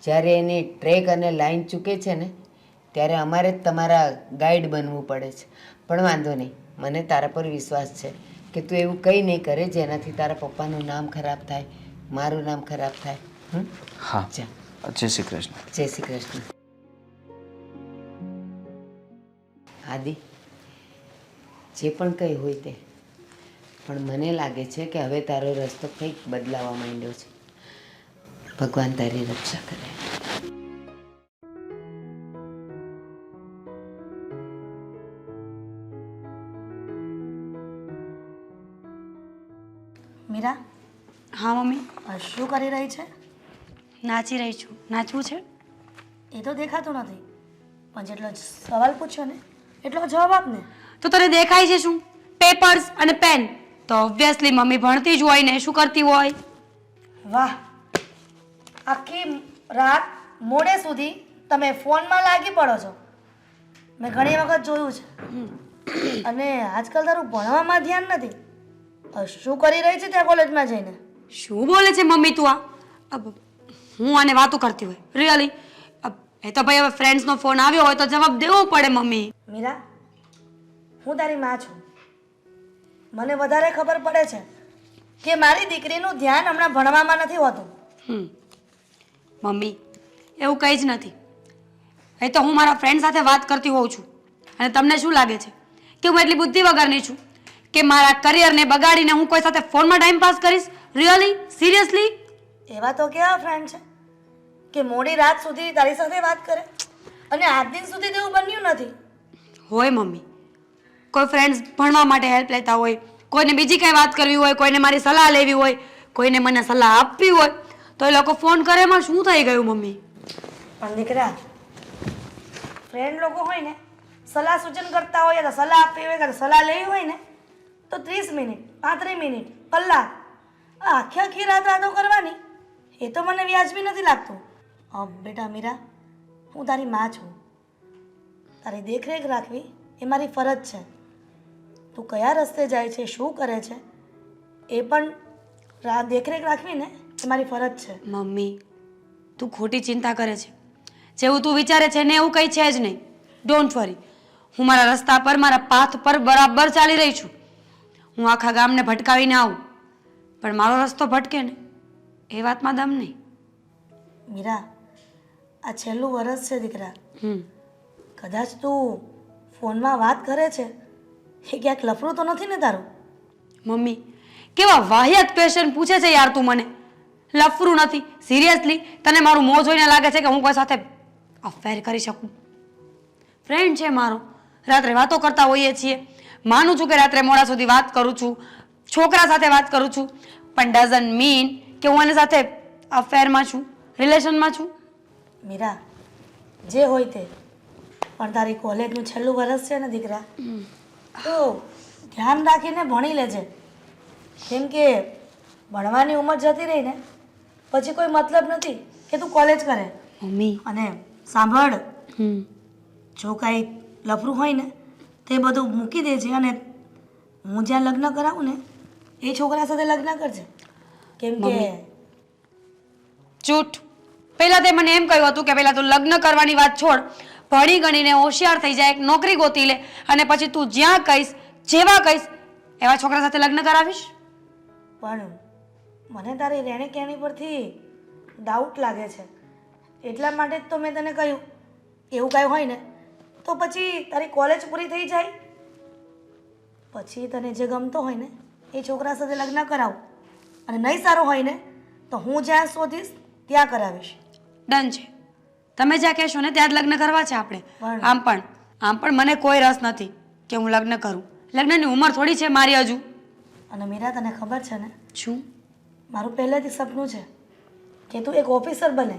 જ્યારે એની ટ્રેક અને લાઈન ચૂકે છે ને ત્યારે અમારે જ તમારા ગાઈડ બનવું પડે છે. પણ વાંધો નહીં, મને તારા પર વિશ્વાસ છે કે તું એવું કંઈ નહીં કરે જેનાથી તારા પપ્પાનું નામ ખરાબ થાય, મારું નામ ખરાબ થાય. હા, જા. જય શ્રી કૃષ્ણ. જય શ્રી કૃષ્ણ. આદિ, જે પણ કંઈ હોય તે, પણ મને લાગે છે કે હવે તારો રસ્તો કંઈક બદલાવા માંડ્યો છે. ભગવાન તારી રક્ષા કરે. મીરા, હા મમ્મી, શું કરી રહી છે? નાચી રહી છું. નાચવું છે? એ તો દેખાતું નથી, પણ જેટલો સવાલ પૂછ્યો ને એટલો જવાબ આપ ને. તો તને દેખાય છે શું? પેપર્સ અને પેન. તો ઓબ્વિયસલી મમ્મી ભણતી જ હોય ને, શું કરતી હોય? વાહ, આખી રાત મોડે સુધી તમે ફોનમાં લાગી પડો છો. મેં ઘણી વખત જોયું છે. અને આજકાલ તારું ભણવામાં ધ્યાન નથી. શું કરી રહી છે ત્યાં કોલેજમાં જઈને? શું બોલે છે મમ્મી તું આ? હું આને વાતો કરતી હોય રિયલી? એ તો ભાઈ હવે ફ્રેન્ડ્સનો ફોન આવ્યો હોય તો જવાબ દેવો પડે મમ્મી. મીરા, હું તારી માં છું. મને વધારે ખબર પડે છે કે મારી દીકરીનું ધ્યાન હમણાં ભણવામાં નથી હોતું. મમ્મી એવું કંઈ જ નથી. એ તો હું મારા ફ્રેન્ડ સાથે વાત કરતી હોઉં છું. અને તમને શું લાગે છે કે હું એટલી બુદ્ધિ વગરની છું કે મારા કરિયરને બગાડીને હું કોઈ સાથે ફોનમાં ટાઈમ પાસ કરીશ? રિયલી? સિરિયસલી? એવા તો કેવા ફ્રેન્ડ છે કે મોડી રાત સુધી તારી સાથે વાત કરે અને આજ દિન સુધી તેવું બન્યું નથી. હોય મમ્મી, કોઈ ફ્રેન્ડ્સ ભણવા માટે હેલ્પ લેતા હોય, કોઈને બીજી કંઈ વાત કરવી હોય, કોઈને મારી સલાહ લેવી હોય, કોઈને મને સલાહ આપવી હોય તો એ લોકો ફોન કરે. એમાં શું થઈ ગયું મમ્મી? પણ દીકરા, ફ્રેન્ડ લોકો હોય ને સલાહ સૂચન કરતા હોય તો સલાહ આપવી હોય કે સલાહ લેવી હોય ને તો 30 મિનિટ, 35 મિનિટ, કલાક, આખી આખી રાત વાતો કરવાની એ તો મને વ્યાજબી નથી લાગતું. બેટા મીરા, હું તારી માં છું. તારી દેખરેખ રાખવી એ મારી ફરજ છે. તું કયા રસ્તે જાય છે, શું કરે છે એ પણ દેખરેખ રાખવી ને એ મારી ફરજ છે. મમ્મી તું ખોટી ચિંતા કરે છે. જેવું તું વિચારે છે ને એવું કંઈ છે જ નહીં. ડોન્ટ વરી, હું મારા રસ્તા પર, મારા પાથ પર બરાબર ચાલી રહી છું. હું આખા ગામને ભટકાવીને આવું પણ મારો રસ્તો ભટકે ને એ વાતમાં દમ નહીં. મીરા, આ છેલ્લું વરસ છે દીકરા. કદાચ તું ફોનમાં વાત કરે છે એ ક્યાંક લફરું તો નથી ને તારું? મમ્મી કેવા વાહિયાત ક્વેશ્ચન પૂછે છે યાર તું મને. લફરું નથી? સિરિયસલી તને મારું મોં જોઈને લાગે છે કે હું કોઈ સાથે અફેર કરી શકું? ફ્રેન્ડ છે મારો, રાત્રે વાતો કરતા હોઈએ છીએ. માનું છું કે રાત્રે મોડા સુધી વાત કરું છું, છોકરા સાથે વાત કરું છું, પણ ડઝન્ટ મીન કે હું એની સાથે અફેરમાં છું, રિલેશનમાં છું. મીરા, જે હોય તે, પણ તારી કોલેજનું છેલ્લું વર્ષ છે ને દીકરા, તો ધ્યાન રાખીને ભણી લેજે. કેમ કે ભણવાની ઉંમર જતી રહી ને પછી કોઈ મતલબ નથી કે તું કોલેજ કરે. મમ્મી અને સાંભળ, જો કાંઈ લફરું હોય ને તે બધું મૂકી દેજે અને હું જ્યાં લગ્ન કરાવું ને એ છોકરા સાથે લગ્ન કરજે. કેમ કે જૂઠ. પહેલા તે મને એમ કહ્યું હતું કે પહેલા તું લગ્ન કરવાની વાત છોડ, ભણી ગણીને હોશિયાર થઈ જાય, એક નોકરી ગોતી લે અને પછી તું જ્યાં કહીશ જેવા કહીશ એવા છોકરા સાથે લગ્ન કરાવીશ. પણ મને તારી રહેણી કહેણી પરથી ડાઉટ લાગે છે, એટલા માટે જ તો મેં તને કહ્યું એવું કાંઈ હોય ને તો પછી તારી કોલેજ પૂરી થઈ જાય પછી તને જે ગમતો હોય ને એ છોકરા સાથે લગ્ન કરાવું, અને નહીં સારું હોય ને તો હું જ્યાં શોધીશ ત્યાં કરાવીશ. ડન છે. તમે જ્યાં કહેશો ને ત્યાં જ લગ્ન કરવા છે આપણે. આમ પણ મને કોઈ રસ નથી કે હું લગ્ન કરું. લગ્નની ઉંમર થોડી છે મારી હજુ. અને મીરા, તને ખબર છે ને શું? મારું પહેલેથી સપનું છે કે તું એક ઓફિસર બને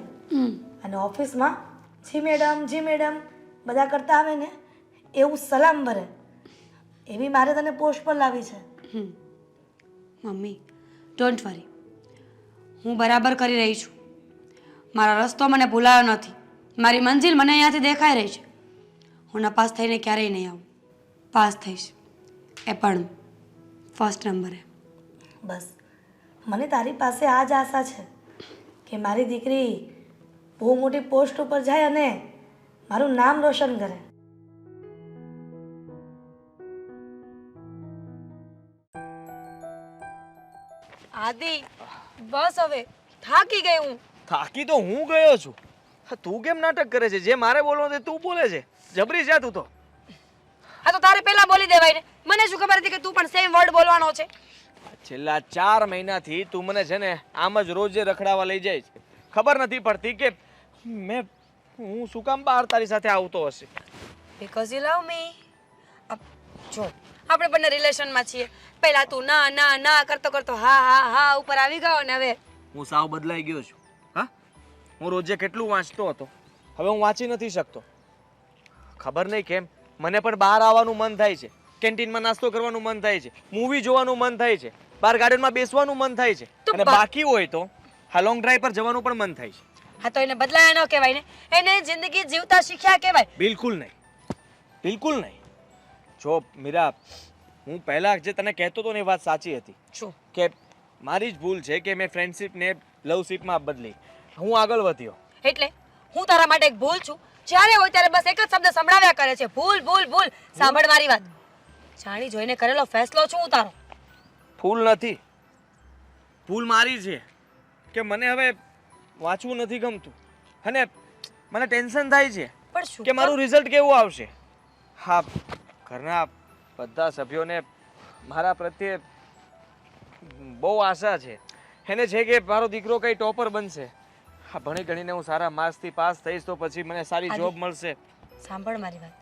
અને ઓફિસમાં જી મેડમ બધા કરતા આવે ને એવું સલામ ભરે, એવી મારે તને પોસ્ટ પર લાવી છે. મમ્મી ડોન્ટ વરી, હું બરાબર કરી રહી છું. મારો રસ્તો મને ભૂલાયો નથી, મારી મંજિલ મને અહીંયાથી દેખાઈ રહી છે. હું નપાસ થઈને ક્યારેય નહીં આવું, પાસ થઈશ, એ પણ ફર્સ્ટ નંબરે. બસ મને તારી પાસે આ જ આશા છે કે મારી દીકરી બહુ મોટી પોસ્ટ ઉપર જાય અને મારું નામ રોશન કરે. આદિ બસ હવે, થાકી ગઈ હું. થાકી તો હું ગયો છું. હા, તું કેમ નાટક કરે છે? જે મારે બોલવાનું છે તું બોલે છે. જબરી છે તું તો. આ તો તારે પહેલા બોલી દેવાય ને. મને શું ખબર હતી કે તું પણ સેમ વર્ડ બોલવાનો છે. છેલ્લા 4 મહિનાથી તું મને છે ને આમ જ રોજે રખડાવા લઈ જાય છે. ખબર નથી પડતી કે હું શું કામ બહાર તારી સાથે આવતો હશે. બીકોઝ યુ લવ મી. જો આપણે બંને રિલેશનમાં છીએ. પહેલા તું ના ના ના કરતો કરતો હા હા હા ઉપર આવી ગયો ને હવે હું સાવ બદલાઈ ગયો છું. હા, હું રોજે કેટલું વાંચતો હતો, હવે હું વાંચી નથી શકતો. ખબર નહીં કેમ મને પણ બહાર આવવાનું મન થાય છે, કેન્ટીનમાં નાસ્તો કરવાનું મન થાય છે, મૂવી જોવાનું મન થાય છે, બહાર ગાર્ડનમાં બેસવાનું મન થાય છે, અને બાકી હોય તો હા લોંગ ડ્રાઈવ પર જવાનું પણ મન થાય છે. હા તો એને બદલાયા ન કહેવાય ને, એને જિંદગી જીવતા શીખ્યા કહેવાય. બિલકુલ નહીં, બિલકુલ નહીં. જો મીરા, હું પહેલા જે તને કહેતો હતો ને એ વાત સાચી હતી. શું? કે મારી જ ભૂલ છે કે મેં ફ્રેન્ડશિપને લવશિપમાં બદલી. હું આગળ વધ્યો. એટલે હું તારા માટે એક ભૂલ છું? જ્યારે હોય ત્યારે બસ એક જ શબ્દ સંભળાવ્યા કરે છે, ભૂલ ભૂલ ભૂલ. સાંભળ મારી વાત, જાણી જોઈને કરેલો ફેસલો છું હું તારો. ભૂલ નથી, ભૂલ મારી છે કે મને હવે વાંચવું નથી ગમતું અને મને ટેન્શન થાય છે પણ શું કે મારું રિઝલ્ટ કેવું આવશે. હા, ઘરના બધા સભ્યોને મારા પ્રત્યે બહુ આશા છે. એને છે કે મારો દીકરો કઈ ટોપર બનશે. હા, ભણી ગણીને હું સારા માર્ક્સથી પાસ થઈશ તો પછી મને સારી જોબ મળશે. સાંભળ મારી વાત,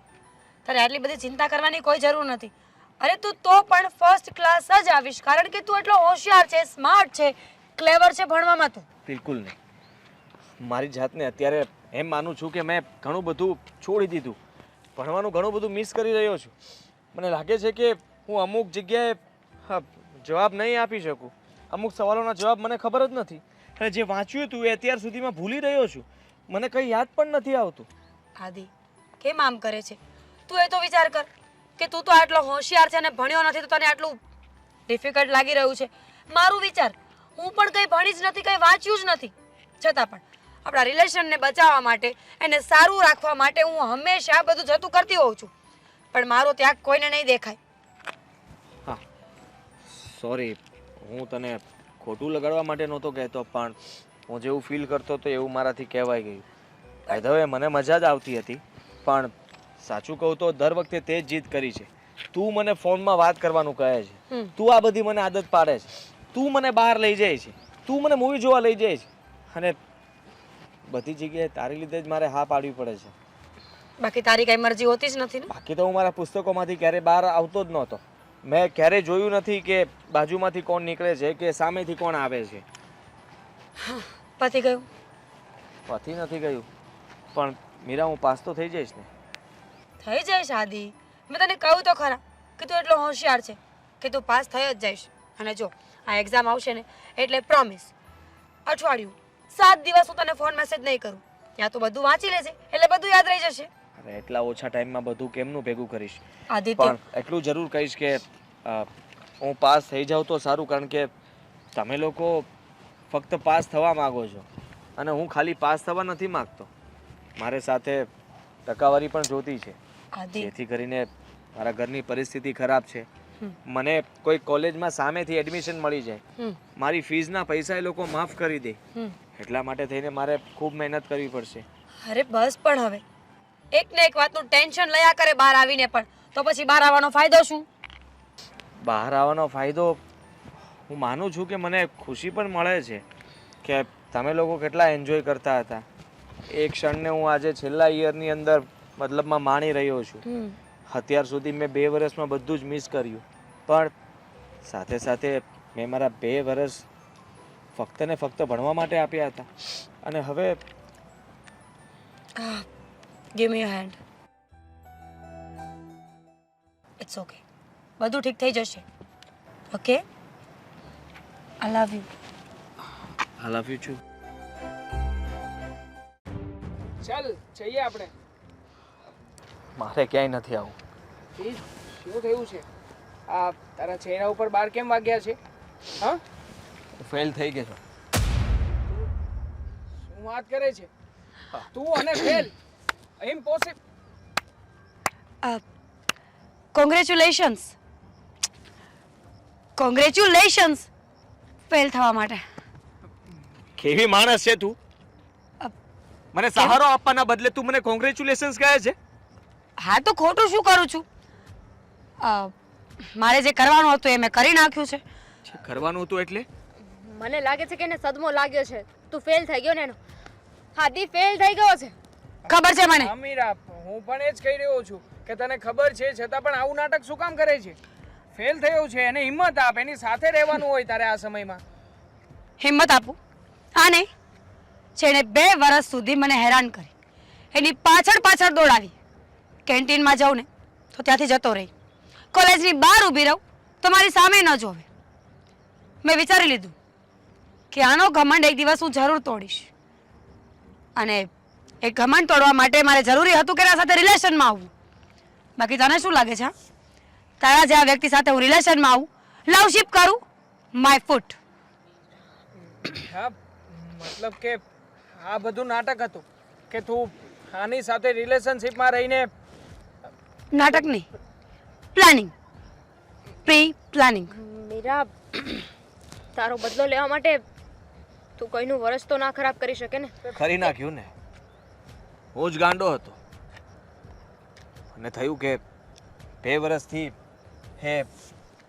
તારે આટલી બધી ચિંતા કરવાની કોઈ જરૂર નથી. અરે તું તો પણ ફર્સ્ટ ક્લાસ જ આવીશ, કારણ કે તું એટલો હોશિયાર છે, સ્માર્ટ છે, ક્લેવર છે ભણવામાં. તું બિલકુલ નહીં. મારી જાતને અત્યારે એમ માનું છું કે મેં ઘણું બધું છોડી દીધું, ભણવાનું ઘણું બધું મિસ કરી રહ્યો છું. મને લાગે છે કે હું અમુક જગ્યાએ જવાબ નહીં આપી શકું. અમુક સવાલોના જવાબ મને ખબર જ નથી, અને જે વાંચ્યું હતું એ અત્યાર સુધીમાં ભૂલી રહ્યો છું. મને કંઈ યાદ પણ નથી આવતું. આદિ કેમ આમ કરે છે? તું એ તો વિચાર કર કે તું તો આટલો હોશિયાર છે અને ભણ્યો નથી તો તને આટલું ડિફિકલ્ટ લાગી રહ્યું છે. મારું વિચાર, હું પણ કંઈ ભણી જ નથી, કંઈ વાંચ્યું જ નથી, છતાં પણ આપણા રિલેશનને બચાવવા માટે, એને સારું રાખવા માટે હું હંમેશા બધું જતું કરતી હોઉં છું, પણ મારો ત્યાગ કોઈને નહીં દેખાય. હા, સોરી, હું તને ખોટું લગાડવા માટે નહોતો કહેતો, પણ હું જેવું ફીલ કરતો હતો એવું મારાથી કહેવાય ગયું. હવે મને મજા જ આવતી હતી, પણ સાચું કહું તો દર વખતે તે જ જીદ કરી છે. તું મને ફોનમાં વાત કરવાનું કહે છે, તું આ બધી મને આદત પાડે છે, તું મને બહાર લઈ જાય છે, તું મને મૂવી જોવા લઈ જાય છે, અને બધી જગ્યાએ તારી લીધે જ મારે હા પાડવી પડે છે. બાકી તારી કઈ મરજી હોતી જ નથી ને? બાકી તો હું મારા પુસ્તકોમાંથી ક્યારે બહાર આવતો જ નહોતો. મેં ક્યારેય જોયું નથી કે બાજુમાંથી કોણ નીકળે છે કે સામેથી કોણ આવે છે. પતી ગયું? પતી નથી ગયું, પણ મીરા હું પાસ તો થઈ જઈશ ને. થઈ જઈશ આદિ. મેં તને કહ્યું તો ખરા કે તું એટલો હોશિયાર છે કે તું પાસ થઈ જ જઈશ. અને જો આ એક્ઝામ આવશે ને એટલે પ્રોમિસ અઠવાડિયું 7 દિવસ હું તને ફોન મેસેજ નહીં કરું. ત્યાં તું બધું વાંચી લેજે એટલે બધું યાદ રહી જશે. અરે એટલા ઓછા ટાઈમમાં બધું કેમનું ભેગું કરીશ? આદિત્ય પણ એટલું જરૂર કહીશ કે હું પાસ થઈ જાઉં તો સારું, કારણ કે તમે લોકો ફક્ત પાસ થવા માગો છો અને હું ખાલી પાસ થવા નથી માગતો. મારે સાથે ટકાવારી પણ જોતી છે, આદિ જેથી કરીને મારા ઘરની પરિસ્થિતિ ખરાબ છે. મને કોઈ કોલેજમાં સામેથી એડમિશન મળી જાય, મારી ફીઝના પૈસા એ લોકો માફ કરી દે, એટલા માટે થઈને મારે ખૂબ મહેનત કરવી પડશે. અરે બસ પણ હવે એક ને એક વાતનું ટેન્શન લયા કરે બહાર આવીને, પણ તો પછી બહાર આવવાનો ફાયદો શું? બહાર આવવાનો ફાયદો હું માનું છું કે મને ખુશી પણ મળે છે કે તમે લોકો કેટલા એન્જોય કરતા હતા. એ ક્ષણને હું આજે છેલ્લા યરની અંદર મતલબમાં માણી રહ્યો છું. અત્યાર સુધી મેં 2 વર્ષમાં બધું જ મિસ કર્યું, પણ સાથે સાથે મેં મારા 2 વર્ષ ફક્ત ને ફક્ત ભણવા માટે આપ્યા હતા. અને હવે give me your hand. It's okay, બધું ઠીક થઈ જશે. Okay, I love you. I love you છું. ચાલ જઈએ આપણે. મારે ક્યાંય નથી આવું. શું થયું છે? આ તારા ચહેરા ઉપર 12 કેમ વાગ્યા છે? હા, ફેલ થઈ ગયો છું. શું વાત કરે છે તું? અને fail impossible. Congratulations. Congratulations fail થવા માટે. કેવી માણસ છે તું? મને સહારો આપવાના બદલે તું મને કોંગ્રેચ્યુલેશન્સ કહે છે? હા તો ખોટું શું કરું છું? મારે જે કરવાનું હતું એ મેં કરી નાખ્યું છે. કરવાનું હતું એટલે? મને લાગે છે કે એને સદમો લાગ્યો છે. તું ફેલ થઈ ગયો ને એનો. હાદી ફેલ થઈ ગયો છે. ખબર છે મને. અમીરા, હું પણ એ જ કહી રહ્યો છું કે તને ખબર છે છતાં પણ આવું નાટક શું કામ કરે છે? ફેલ થયો છે, એને હિંમત આપ. એની સાથે રહેવાનું હોય તારે આ સમયમાં. હિંમત આપું? હા નહીં, જેણે 2 વર્ષ સુધી મને હેરાન કરી, એની પાછળ પાછળ દોડાવી. કેન્ટીનમાં જાઉં ને તો ત્યાંથી જતો રહી, કોલેજની બહાર ઊભી રહું તો મારી સામે ન જોવે. મેં વિચારી લીધું કે આનો ઘમંડ એક દિવસ હું જરૂર તોડીશ. અને એ ઘમંડ તોડવા માટે મારે જરૂરી હતું કે એના સાથે રિલેશનમાં આવવું. બાકી તને શું લાગે છે? હા? તારા જેવા વ્યક્તિ સાથે હું રિલેશનમાં આવું, લવશીપ કરું? My foot. હા, મતલબ કે આ બધું નાટક હતું કે તું આની સાથે રિલેશનશિપમાં રહીને? નાટક નહીં, પ્લાનિંગ, પ્રી પ્લાનિંગ. મીરા, તારો બદલો લેવા માટે તું કોઈનું વરસ તો ના ખરાબ કરી શકે ને. કરી નાખ્યું ને. હું જ ગાંડો હતો અને થયું કે 2 વર્ષથી હે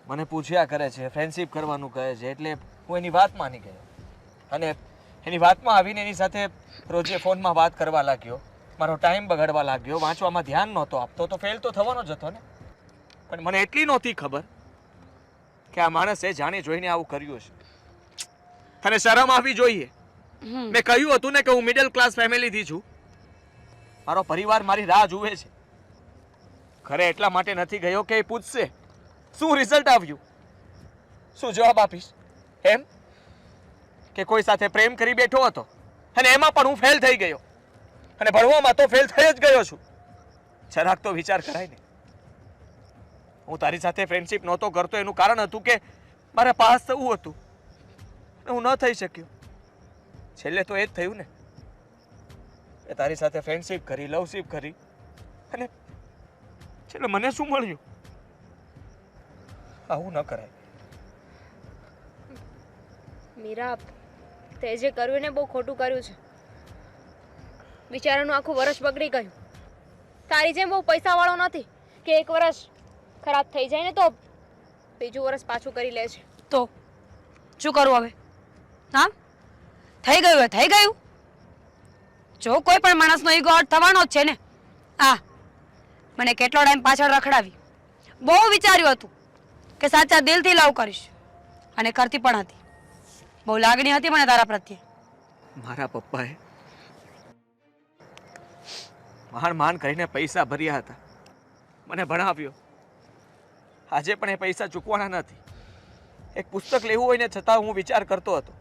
મને પૂછ્યા કરે છે, ફ્રેન્ડશિપ કરવાનું કહે છે, એટલે હું એની વાત માની ગયો અને એની વાતમાં આવીને એની સાથે રોજે ફોનમાં વાત કરવા લાગ્યો, મારો ટાઈમ બગાડવા લાગ્યો, વાંચવામાં ધ્યાન નહોતો આપતો, તો ફેલ તો થવાનો જ હતો ને. પણ મને એટલી નહોતી ખબર કે આ માણસે જાણી જોઈને આવું કર્યું છે. તને શરમ આવવી જોઈએ. મેં કહ્યું હતું ને કે હું મિડલ ક્લાસ ફેમિલીથી છું. મારો પરિવાર મારી રાહ જુએ છે. ઘરે એટલા માટે નથી ગયો કે એ પૂછશે શું રિઝલ્ટ આવ્યું, શું જવાબ આપીશ. એમ કે કોઈ સાથે પ્રેમ કરી બેઠો હતો અને એમાં પણ હું ફેલ થઈ ગયો અને ભણવામાં તો ફેલ થઈ જ ગયો છું. જરાક તો વિચાર કરાય ને. હું તારી સાથે ફ્રેન્ડશિપ નહોતો કરતો એનું કારણ હતું કે મારે પાસ થવું હતું અને હું ન થઈ શક્યો. છેલ્લે તો એ જ થયું ને. એ તારી સાથે ફ્રેન્ડશિપ કરી, લવશિપ કરી અને છેલ્લે મને શું મળ્યું? આવું ન કરાય. મીરા, તે જે કર્યું ને બહુ ખોટું કર્યું છે. બિચારાનું આખું વર્ષ બગડી ગયું. તારી જેમ બહુ પૈસાવાળો નથી કે 1 વર્ષ ખરાબ થઈ જાય ને તો બીજું વર્ષ પાછું કરી લે છે. તો શું કરું હવે? હા, થઈ ગયું એ થઈ ગયું. જો કોઈ પણ માણસનો ઈગો હર્ટ થવાનો જ છે ને. મને કેટલો ટાઈમ પાછળ રખડાવી, બહુ વિચાર્યું હતું કે સાચા દિલથી લવ કરીશ અને કરતી પણ હતી. બહુ લાગણી હતી મને તારા પ્રત્યે. મારા પપ્પાએ માંડ કરીને પૈસા ભર્યા હતા મને ભણાવ્યો. આજે પણ એ પૈસા ચૂકવાના નથી. એક પુસ્તક લેવું હોય ને છતાં હું વિચાર કરતો હતો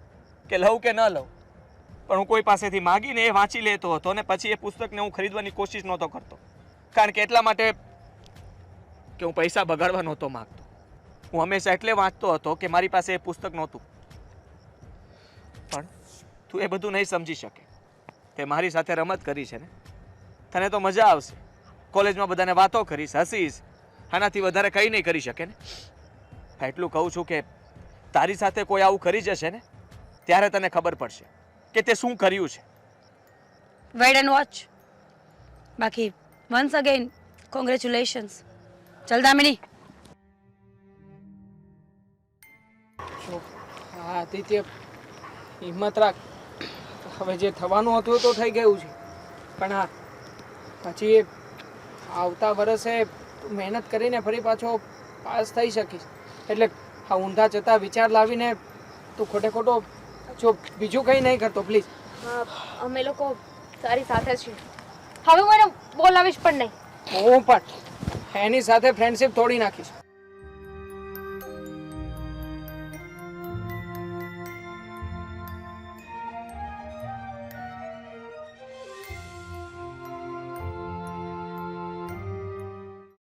કે લઉં કે ન લઉં, પણ હું કોઈ પાસેથી માગીને એ વાંચી લેતો હતો અને પછી એ પુસ્તકને હું ખરીદવાની કોશિશ નહોતો કરતો, કારણ કે એટલા માટે કે હું પૈસા બગાડવા નહોતો માગતો. હું હંમેશા એટલે વાંચતો હતો કે મારી પાસે એ પુસ્તક નહોતું. પણ તું એ બધું નહીં સમજી શકે. તે મારી સાથે રમત કરી છે ને, તને તો મજા આવશે. કોલેજમાં બધાને વાતો કરીશ, હસીશ, આનાથી વધારે કંઈ નહીં કરી શકે ને. એટલું કહું છું કે તારી સાથે કોઈ આવું કરી જશે ને ત્યારે તને ખબર પડશે કે તે શું કર્યું છે. Weight and watch. બાકી વન્સ અગેન કોંગ્રેચ્યુલેશન્સ. ચલ દામિની. જો હા આદિત્ય, હિંમત રાખ. હવે જે થવાનું હતું તો થઈ ગયું છે, પણ હા પછી એ આવતા વર્ષે તું મહેનત કરીને ફરી પાછો પાસ થઈ શકીશ. એટલે આ ઊંધા જતા વિચાર લાવીને તું ખોટે ખોટો જો બીજું કંઈ નહીં કરતો પ્લીઝ. અમે લોકો તારી સાથે છીએ. હવે હું એને બોલાવીશ પણ નહીં. હું પણ એની સાથે ફ્રેન્ડશિપ તોડી નાખીશ.